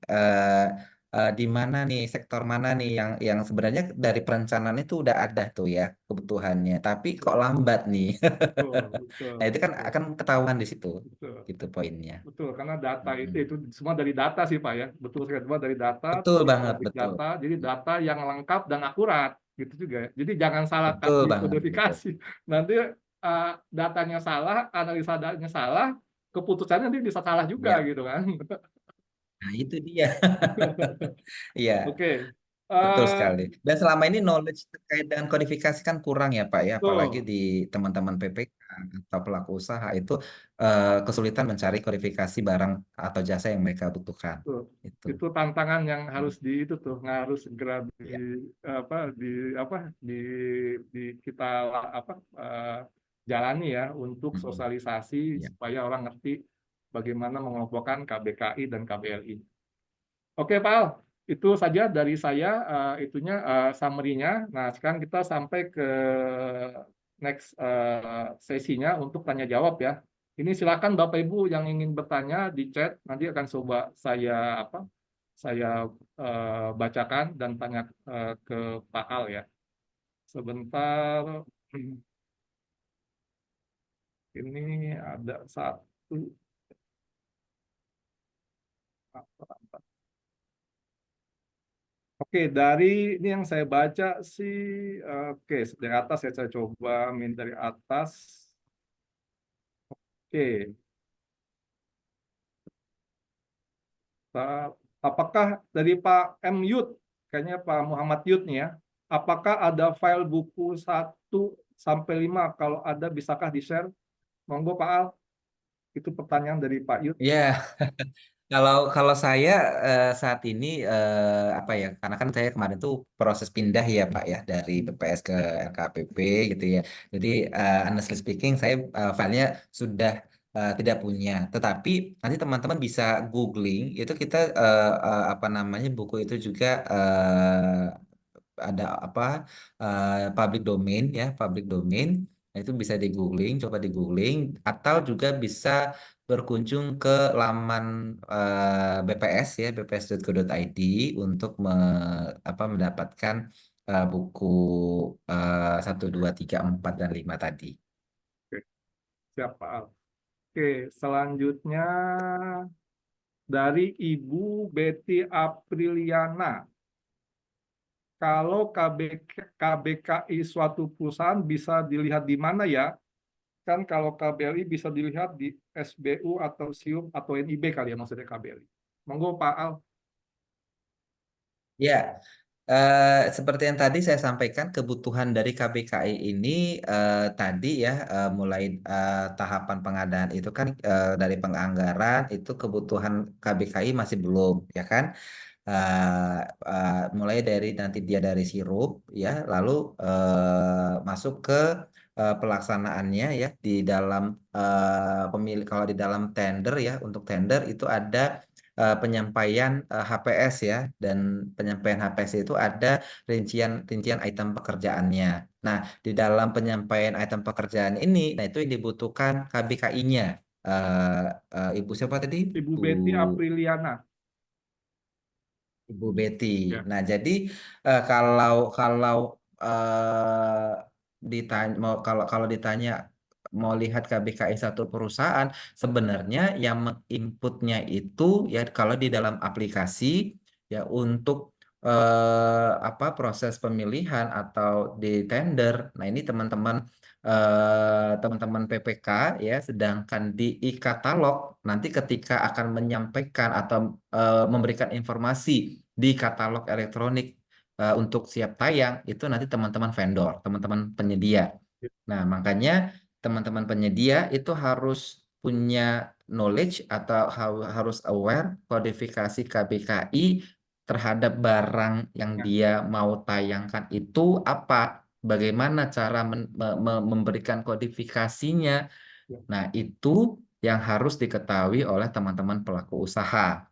di mana nih, sektor mana nih yang sebenarnya dari perencanaan itu udah ada tuh ya kebutuhannya, tapi kok lambat nih. Betul, Nah, itu kan akan ketahuan di situ, betul. gitu poinnya. Betul, karena data Mm-mm. itu semua dari data sih Pak ya. Betul sekali, semua dari data, Betul banget, big betul. data. Jadi data yang lengkap dan akurat gitu juga ya. Jadi jangan salah Betul kasih banget, betul. kodifikasi. Nanti datanya salah, analisa datanya salah, keputusannya nanti bisa salah juga Ya, gitu kan. nah itu dia. Iya. Oke. Betul Eh, sekali. Dan selama ini knowledge terkait dengan kodifikasi kan kurang ya Pak ya, apalagi betul, di teman-teman PPK atau pelaku usaha itu kesulitan mencari kodifikasi barang atau jasa yang mereka butuhkan. betul. Itu. Itu tantangan yang harus di itu tuh, harus segera Ya. apa di apa di di kita jalani ya untuk Mm-mm. sosialisasi Ya. supaya orang ngerti bagaimana mengelompokkan KBKI dan KBLI. Oke Pak Al, itu saja dari saya itunya summary-nya. Nah, sekarang kita sampai ke next sesinya untuk tanya jawab ya. Ini silakan Bapak Ibu yang ingin bertanya di chat, nanti akan coba saya bacakan dan tanya ke Pak Al ya. Sebentar. Ini ada satu. Oke, dari ini yang saya baca sih, oke, dari atas ya, saya coba dari atas. Oke, apakah dari Pak M. Yud, kayaknya Pak Muhammad Yud nih ya, apakah ada file buku 1 sampai 5? Kalau ada, bisakah di-share? Monggo Pak Al, itu pertanyaan dari Pak Yud. Ya, kalau saya saat ini apa ya? Karena kan saya kemarin tuh proses pindah ya Pak ya dari BPS ke LKPP gitu ya. Jadi honestly speaking saya filenya sudah tidak punya. Tetapi nanti teman-teman bisa googling itu kita apa namanya buku itu juga ada apa public domain ya public domain. Nah, itu bisa di googling, coba di googling atau juga bisa berkunjung ke laman BPS ya bps.go.id untuk mendapatkan buku 1, 2, 3, 4, dan 5 tadi. Oke, siap Pak Al. Oke, selanjutnya dari Ibu Betty Apriliana. Kalau KBKI suatu perusahaan bisa dilihat di mana ya? Kan kalau KBLI bisa dilihat di SBU atau SIUP atau NIB kali ya, maksudnya KBLI. Monggo Pak Al. Ya, seperti yang tadi saya sampaikan, kebutuhan dari KBKI ini tadi ya, mulai tahapan pengadaan itu kan dari penganggaran itu kebutuhan KBKI masih belum, ya kan? Mulai dari nanti dia dari sirup, ya, lalu masuk ke pelaksanaannya ya di dalam pemilih. Kalau di dalam tender ya, untuk tender itu ada penyampaian HPS ya, dan penyampaian HPS itu ada rincian item pekerjaannya. Nah, di dalam penyampaian item pekerjaan ini, nah itu yang dibutuhkan KBKI-nya. Ibu siapa tadi? Ibu Betty Apriliana. Ibu Betty. Ya. Nah, jadi kalau ditanya kalau ditanya mau lihat KBKI satu perusahaan, sebenarnya yang menginputnya itu ya kalau di dalam aplikasi ya untuk apa proses pemilihan atau di tender. Nah, ini teman-teman PPK ya, sedangkan di e-katalog nanti ketika akan menyampaikan atau memberikan informasi di katalog elektronik untuk siap tayang itu nanti teman-teman vendor, teman-teman penyedia. Nah, makanya teman-teman penyedia itu harus punya knowledge atau harus aware kodifikasi KBKI terhadap barang yang Ya. dia mau tayangkan itu apa, bagaimana cara memberikan kodifikasinya. Ya. Nah, itu yang harus diketahui oleh teman-teman pelaku usaha.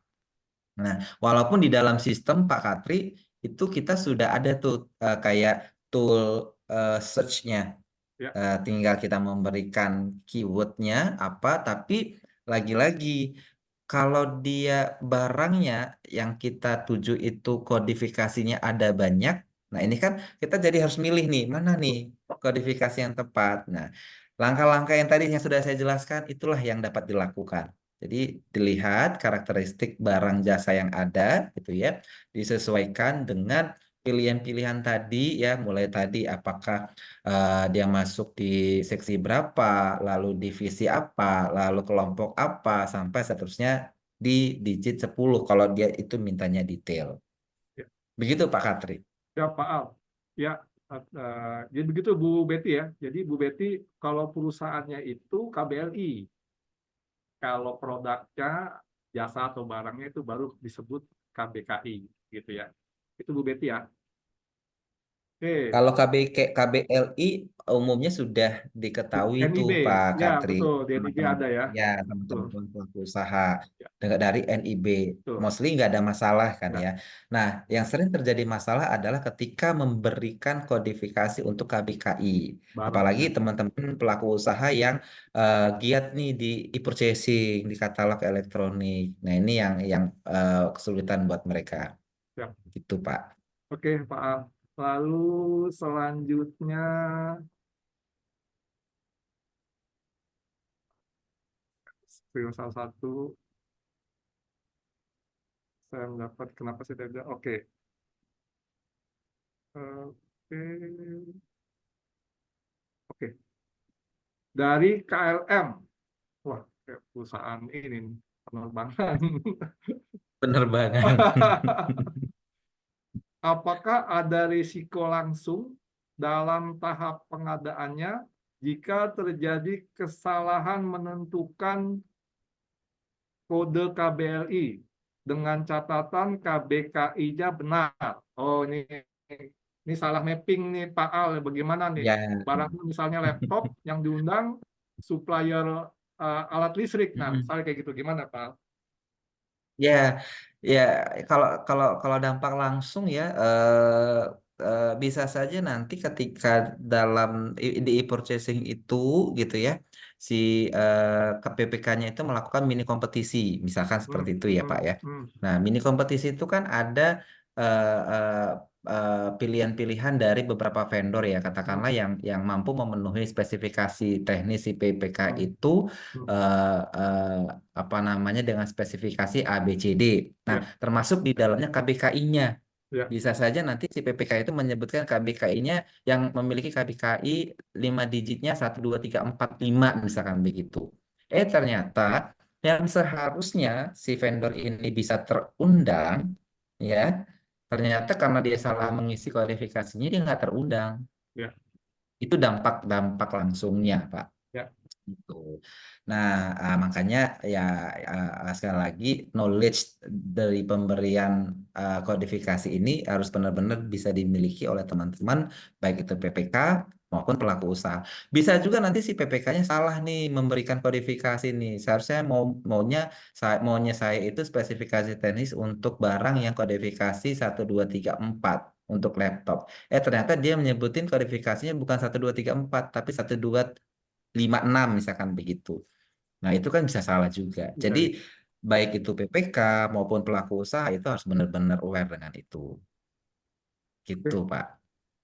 Nah, walaupun di dalam sistem Pak Katri itu kita sudah ada tuh kayak tool search-nya. Ya. Tinggal kita memberikan keywordnya apa, tapi lagi-lagi kalau dia barangnya yang kita tuju itu kodifikasinya ada banyak, nah ini kan kita jadi harus milih nih, mana nih kodifikasi yang tepat. Nah, langkah-langkah yang tadi yang sudah saya jelaskan itulah yang dapat dilakukan. Jadi dilihat karakteristik barang jasa yang ada, gitu ya, disesuaikan dengan pilihan-pilihan tadi ya, mulai tadi apakah dia masuk di seksi berapa, lalu divisi apa, lalu kelompok apa, sampai seterusnya di digit 10 kalau dia itu mintanya detail. Ya. Begitu Pak Katri. Ya Pak Al. Ya, jadi begitu Bu Betty ya. Jadi Bu Betty, kalau perusahaannya itu KBLI, kalau produknya jasa atau barangnya itu baru disebut KBKI gitu ya. Itu Bu Betty ya. Oke, Kalau KBLI umumnya sudah diketahui tuh NIB. Pak Ya, Katri, betul. Di NIB teman-teman ada ya. ya, Betul. teman-teman pelaku usaha Ya, dari NIB, betul. mostly nggak ada masalah kan Ya, ya. Nah, yang sering terjadi masalah adalah ketika memberikan kodifikasi untuk KBKI, baru apalagi ya. teman-teman pelaku usaha yang giat nih di e-purchasing, di katalog elektronik. Nah, ini yang kesulitan buat mereka, Ya. gitu Pak. Oke, Pak Al. Lalu selanjutnya salah satu saya mendapat kenapa saya tidak. Oke. Oke. Oke. Dari KLM. Wah, kayak perusahaan ini nih, penerbangan. Penerbangan. Apakah ada risiko langsung dalam tahap pengadaannya jika terjadi kesalahan menentukan kode KBLI dengan catatan KBKI-nya benar? Oh, ini salah mapping nih Pak Al. Bagaimana nih? Ya. Barangnya misalnya laptop yang diundang supplier alat listrik. Nah, Mm-mm. misalnya kayak gitu. Gimana Pak Al? Ya, ya kalau dampak langsung ya bisa saja nanti ketika dalam di e-purchasing itu gitu ya si KPPK-nya itu melakukan mini kompetisi misalkan seperti itu ya Pak ya. Nah mini kompetisi itu kan ada eh, eh, pilihan-pilihan dari beberapa vendor ya katakanlah yang mampu memenuhi spesifikasi teknis si PPK itu apa namanya dengan spesifikasi A, B, C, D. Nah, Ya. termasuk di dalamnya KBKI-nya. Ya. Bisa saja nanti si PPK itu menyebutkan KBKI-nya yang memiliki KBKI 5 digitnya 1, 2, 3, 4, 5 misalkan begitu. Ternyata yang seharusnya si vendor ini bisa terundang, ya, ternyata karena dia salah mengisi kualifikasinya dia nggak terundang. Ya. Itu dampak langsungnya, Pak. Ya. Gitu. Nah, makanya ya sekali lagi knowledge dari pemberian kodifikasi ini harus benar-benar bisa dimiliki oleh teman-teman baik itu PPK maupun pelaku usaha. Bisa juga nanti si PPK-nya salah nih memberikan kodifikasi nih. Seharusnya maunya saya itu spesifikasi teknis untuk barang yang kodifikasi 1 2 3 4 untuk laptop. Ternyata dia menyebutin kodifikasinya bukan 1 2 3 4 tapi 1 2 5 6 misalkan begitu. Nah, itu kan bisa salah juga. Jadi Ya. baik itu PPK maupun pelaku usaha itu harus benar-benar aware dengan itu. Gitu, Oke. Pak.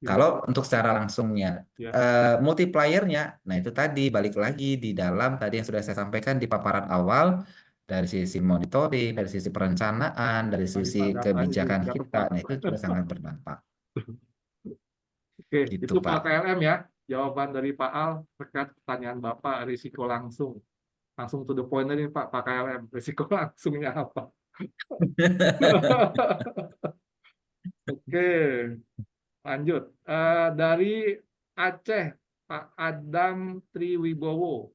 Ya. Kalau untuk secara langsungnya, Ya. multipliernya, nah itu tadi balik lagi di dalam tadi yang sudah saya sampaikan di paparan awal dari sisi monitoring, dari sisi perencanaan, dari Tadi sisi Pak datanya kebijakan juga kita, tepat. nah itu juga sangat berdampak. Oke, Gitu, itu Pak Pak. KLM ya. Jawaban dari Pak Al terkait pertanyaan Bapak risiko langsung. Langsung to the point ini Pak KLM. Risiko langsungnya apa? Oke, lanjut. Dari Aceh, Pak Adam Triwibowo.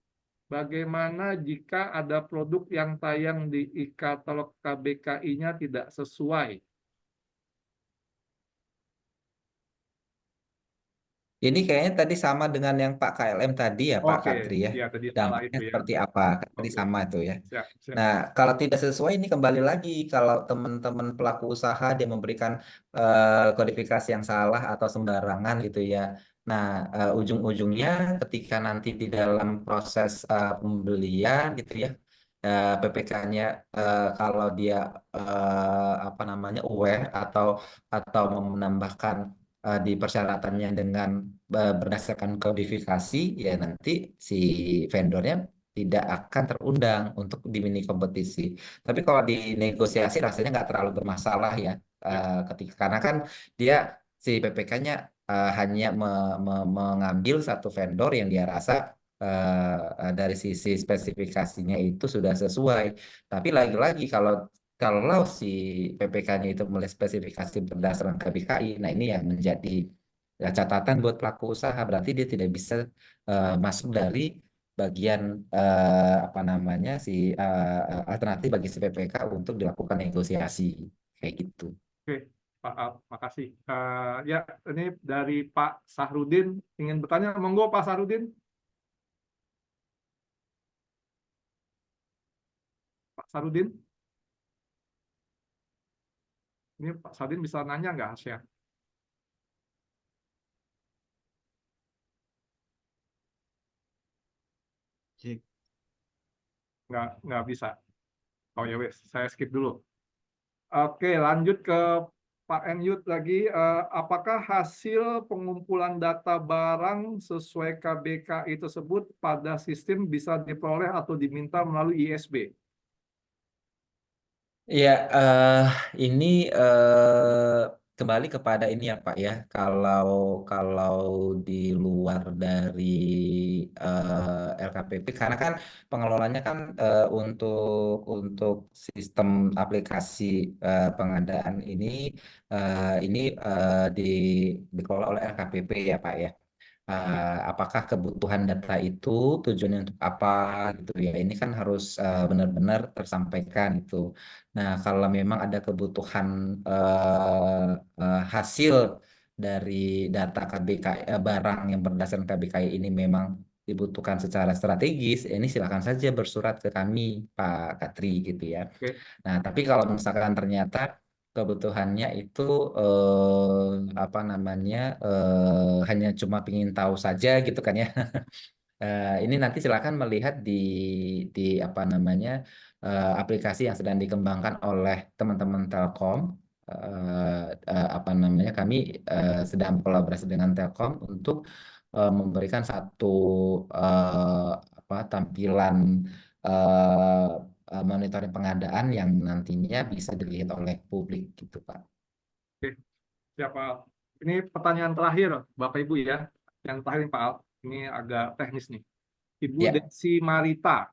Bagaimana jika ada produk yang tayang di e-katalog KBKI-nya tidak sesuai? Ini kayaknya tadi sama dengan yang Pak KLM tadi ya, Pak Oke, Katri ya. ya tadi salah Dampaknya itu ya. seperti apa? Tadi Oke, sama itu ya. siap, siap. Nah, kalau tidak sesuai ini kembali lagi kalau teman-teman pelaku usaha dia memberikan kodifikasi yang salah atau sembarangan gitu ya. Nah, ujung-ujungnya ketika nanti di dalam proses pembelian gitu ya, PPK-nya kalau dia apa namanya aware atau mau menambahkan di persyaratannya dengan berdasarkan kodifikasi ya nanti si vendornya tidak akan terundang untuk di mini kompetisi. Tapi kalau di negosiasi rasanya nggak terlalu bermasalah ya, Ya. ketika karena kan dia si PPK-nya hanya mengambil satu vendor yang dia rasa dari sisi spesifikasinya itu sudah sesuai. Tapi lagi-lagi kalau si PPK-nya itu mulai spesifikasi berdasarkan KBKI, nah ini yang menjadi catatan buat pelaku usaha berarti dia tidak bisa masuk dari bagian apa namanya si alternatif bagi si PPK untuk dilakukan negosiasi kayak gitu. Oke, Pak Al, makasih. Ya, ini dari Pak Sahrudin ingin bertanya, monggo Pak Sahrudin. Pak Sahrudin, ini Pak Sahrudin bisa nanya nggak, Asia? Nggak bisa. Oh ya wes, saya skip dulu. Oke, lanjut ke Pak Enyut lagi, apakah hasil pengumpulan data barang sesuai KBKI tersebut pada sistem bisa diperoleh atau diminta melalui ISB? Ya, ini kembali kepada ini ya Pak ya. Kalau di luar dari LKPP, karena kan pengelolanya kan untuk sistem aplikasi pengadaan ini dikelola oleh LKPP ya Pak ya. Apakah kebutuhan data itu tujuannya untuk apa gitu ya, ini kan harus benar-benar tersampaikan itu. Nah, kalau memang ada kebutuhan hasil dari data KBKI, barang yang berdasarkan KBKI ini memang dibutuhkan secara strategis, ini silakan saja bersurat ke kami Pak Katri gitu ya. Oke. Nah, tapi kalau misalkan ternyata kebutuhannya itu apa namanya, hanya cuma ingin tahu saja gitu kan ya. Ini nanti silakan melihat di apa namanya, aplikasi yang sedang dikembangkan oleh teman-teman Telkom. Apa namanya, kami sedang kolaborasi dengan Telkom untuk memberikan satu apa tampilan eh, monitoring pengadaan yang nantinya bisa dilihat oleh publik gitu Pak. Oke, siapa? Ini pertanyaan terakhir, Bapak Ibu ya. Yang terakhir Pak Al, ini agak teknis nih. Ibu Ya, Desi Marita,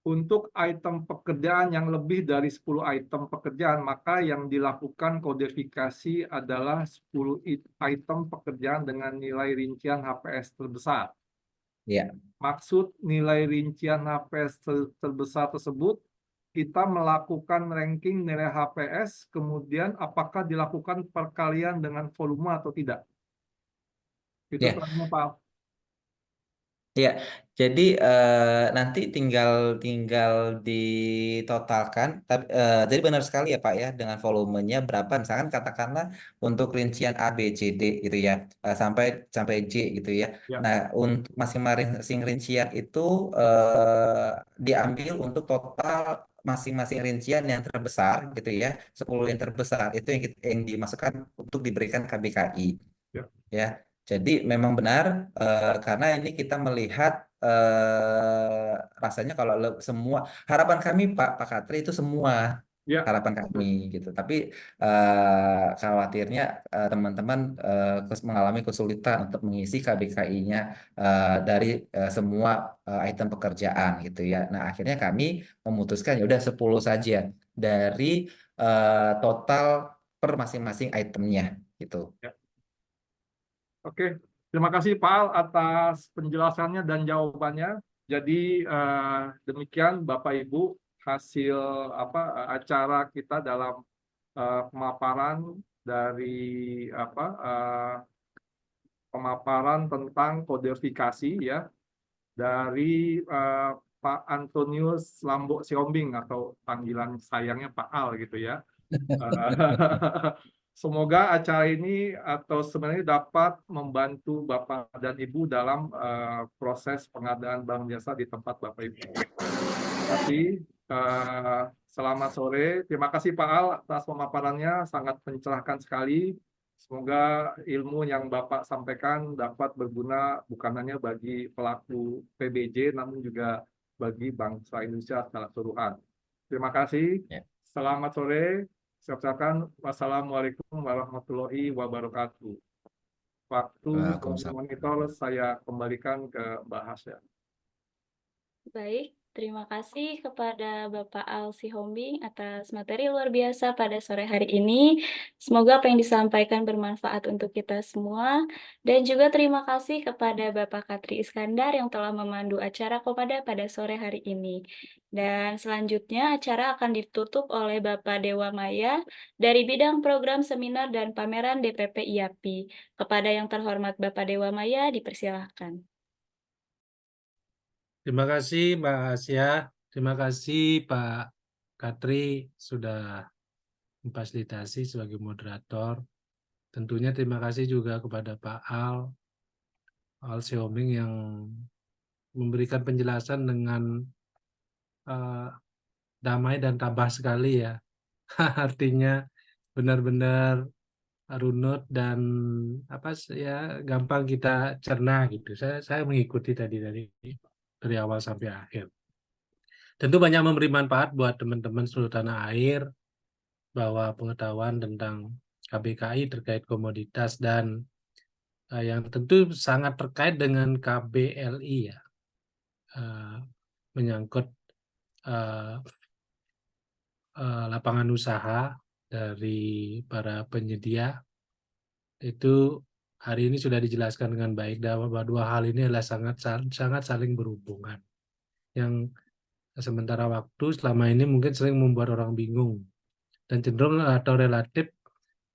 untuk item pekerjaan yang lebih dari 10 item pekerjaan, maka yang dilakukan kodifikasi adalah 10 item pekerjaan dengan nilai rincian HPS terbesar. ya, Maksud nilai rincian HPS terbesar tersebut, kita melakukan ranking nilai HPS, kemudian apakah dilakukan perkalian dengan volume atau tidak? Itu ya. pertanyaannya Pak. Ya, jadi nanti tinggal ditotalkan. Tapi jadi benar sekali ya Pak ya, dengan volumenya berapa. Misalkan katakanlah untuk rincian A, B, C, D gitu ya, sampai J gitu ya. Ya, Nah, untuk masing-masing rincian itu diambil untuk total masing-masing rincian yang terbesar gitu ya, 10 yang terbesar itu yang dimasukkan untuk diberikan KBKI ya, ya. Jadi memang benar, karena ini kita melihat rasanya kalau semua harapan kami Pak Katri itu semua ya. harapan kami gitu. Tapi khawatirnya teman-teman mengalami kesulitan untuk mengisi KBKI-nya dari semua item pekerjaan gitu ya. Nah, akhirnya kami memutuskan ya udah 10 saja dari total per masing-masing itemnya gitu. Ya. Oke, terima kasih Pak Al atas penjelasannya dan jawabannya. Jadi demikian Bapak Ibu hasil acara kita dalam pemaparan dari pemaparan tentang kodifikasi ya dari Pak Antonius Lambok Siombing atau panggilan sayangnya Pak Al gitu ya. Semoga acara ini atau sebenarnya dapat membantu Bapak dan Ibu dalam proses pengadaan barang jasa di tempat Bapak Ibu. Tapi selamat sore. Terima kasih Pak Al atas pemaparannya, sangat mencerahkan sekali. Semoga ilmu yang Bapak sampaikan dapat berguna bukan hanya bagi pelaku PBJ, namun juga bagi bangsa Indonesia secara keseluruhan. Terima kasih. Ya. Selamat sore. Siapkan. Wassalamualaikum warahmatullahi wabarakatuh. Waktu Waalaikumsalam. monitor saya kembalikan ke Mbak Hasya. Baik, terima kasih kepada Bapak Al Sihombing atas materi luar biasa pada sore hari ini. Semoga apa yang disampaikan bermanfaat untuk kita semua. Dan juga terima kasih kepada Bapak Katri Iskandar yang telah memandu acara Kopada pada sore hari ini. Dan selanjutnya acara akan ditutup oleh Bapak Dewa Maya dari bidang program seminar dan pameran DPP IAPI. Kepada yang terhormat Bapak Dewa Maya, dipersilahkan. Terima kasih Mbak Asia, terima kasih Pak Katri sudah memfasilitasi sebagai moderator. Tentunya terima kasih juga kepada Pak Al Siombing yang memberikan penjelasan dengan damai dan tabah sekali ya. Artinya benar-benar runut dan ya gampang kita cerna gitu. Saya mengikuti tadi dari awal sampai akhir. Tentu banyak memberi manfaat buat teman-teman seluruh tanah air bahwa pengetahuan tentang KBKI terkait komoditas dan yang tentu sangat terkait dengan KBLI ya, menyangkut lapangan usaha dari para penyedia itu hari ini sudah dijelaskan dengan baik bahwa dua hal ini adalah sangat saling berhubungan. Yang sementara waktu selama ini mungkin sering membuat orang bingung dan cenderung atau relatif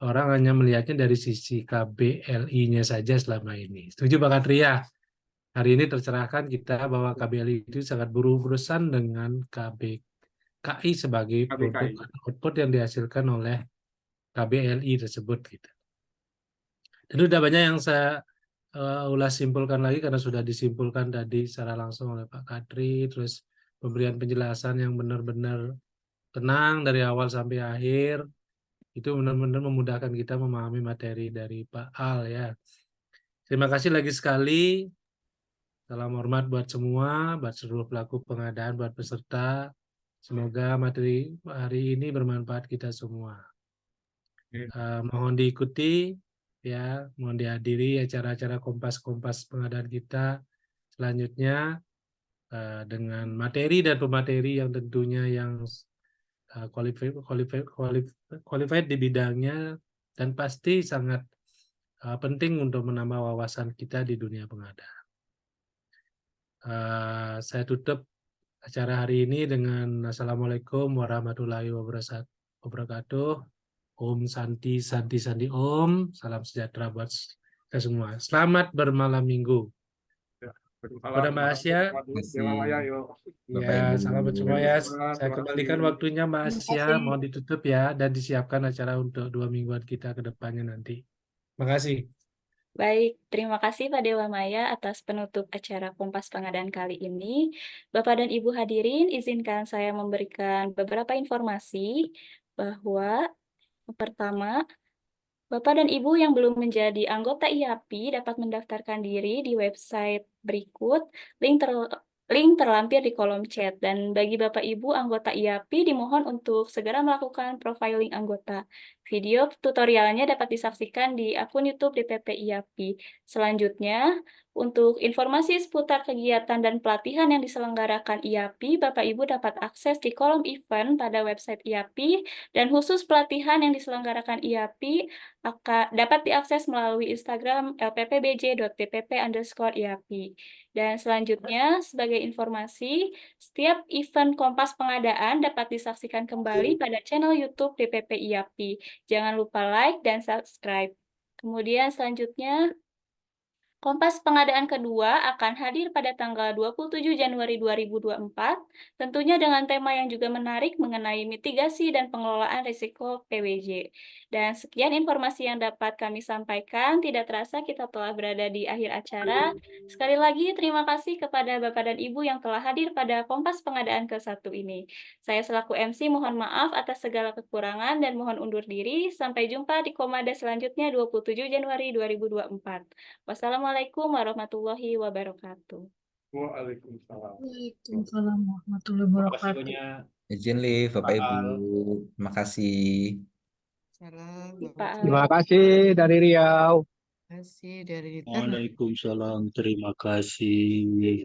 orang hanya melihatnya dari sisi KBLI-nya saja selama ini. Setuju Pak Katria? Hari ini tercerahkan kita bahwa KBLI itu sangat berurusan dengan KBKI sebagai produk KBKI. atau output yang dihasilkan oleh KBLI tersebut. Gitu. Dan sudah banyak yang saya ulas simpulkan lagi karena sudah disimpulkan tadi secara langsung oleh Pak Katri, terus pemberian penjelasan yang benar-benar tenang dari awal sampai akhir, itu benar-benar memudahkan kita memahami materi dari Pak Al ya. Terima kasih lagi sekali. Salam hormat buat semua, buat seluruh pelaku pengadaan, buat peserta. Semoga materi hari ini bermanfaat kita semua. Mohon diikuti, ya, mohon dihadiri acara-acara kompas-kompas pengadaan kita selanjutnya dengan materi dan pemateri yang tentunya yang qualified di bidangnya dan pasti sangat penting untuk menambah wawasan kita di dunia pengadaan. Saya tutup acara hari ini dengan Assalamualaikum warahmatullahi wabarakatuh. Om Santi Santi Santi Om. Salam sejahtera buat kita semua. Selamat bermalam minggu. Kepada Mbak Asya. Dewa Maya, yuk. Ya, selamat semua ya. Saya kembalikan waktunya Mbak Asya. Mohon ditutup ya dan disiapkan acara untuk 2 mingguan kita ke depannya nanti. Terima kasih. Baik, terima kasih Pak Dewa Maya atas penutup acara Kompas Pengadaan kali ini. Bapak dan Ibu hadirin, izinkan saya memberikan beberapa informasi bahwa pertama, Bapak dan Ibu yang belum menjadi anggota IAPI dapat mendaftarkan diri di website berikut, link terlampir di kolom chat. Dan bagi Bapak Ibu anggota IAPI dimohon untuk segera melakukan profiling anggota. Video tutorialnya dapat disaksikan di akun YouTube DPP IAPI. Selanjutnya, untuk informasi seputar kegiatan dan pelatihan yang diselenggarakan IAPI, Bapak Ibu dapat akses di kolom event pada website IAPI, dan khusus pelatihan yang diselenggarakan IAPI dapat diakses melalui Instagram lppbj.dpp_IAPI. Dan selanjutnya, sebagai informasi, setiap event Kompas Pengadaan dapat disaksikan kembali pada channel YouTube DPP IAPI. Jangan lupa like dan subscribe. Kemudian selanjutnya, Kompas Pengadaan kedua akan hadir pada tanggal 27 Januari 2024, tentunya dengan tema yang juga menarik mengenai mitigasi dan pengelolaan risiko PWJ. Dan sekian informasi yang dapat kami sampaikan, tidak terasa kita telah berada di akhir acara. Sekali lagi terima kasih kepada Bapak dan Ibu yang telah hadir pada Kompas Pengadaan ke-1 ini. Saya selaku MC mohon maaf atas segala kekurangan dan mohon undur diri. Sampai jumpa di Komada selanjutnya 27 Januari 2024. Wassalamualaikum warahmatullahi wabarakatuh. Waalaikumsalam. Waalaikumsalam warahmatullahi wabarakatuh. Izin live Bapak Ibu. Terima kasih. Salam. Pak Al. Terima kasih dari Riau. Terima kasih dari Tanah. Waalaikumsalam, terima kasih.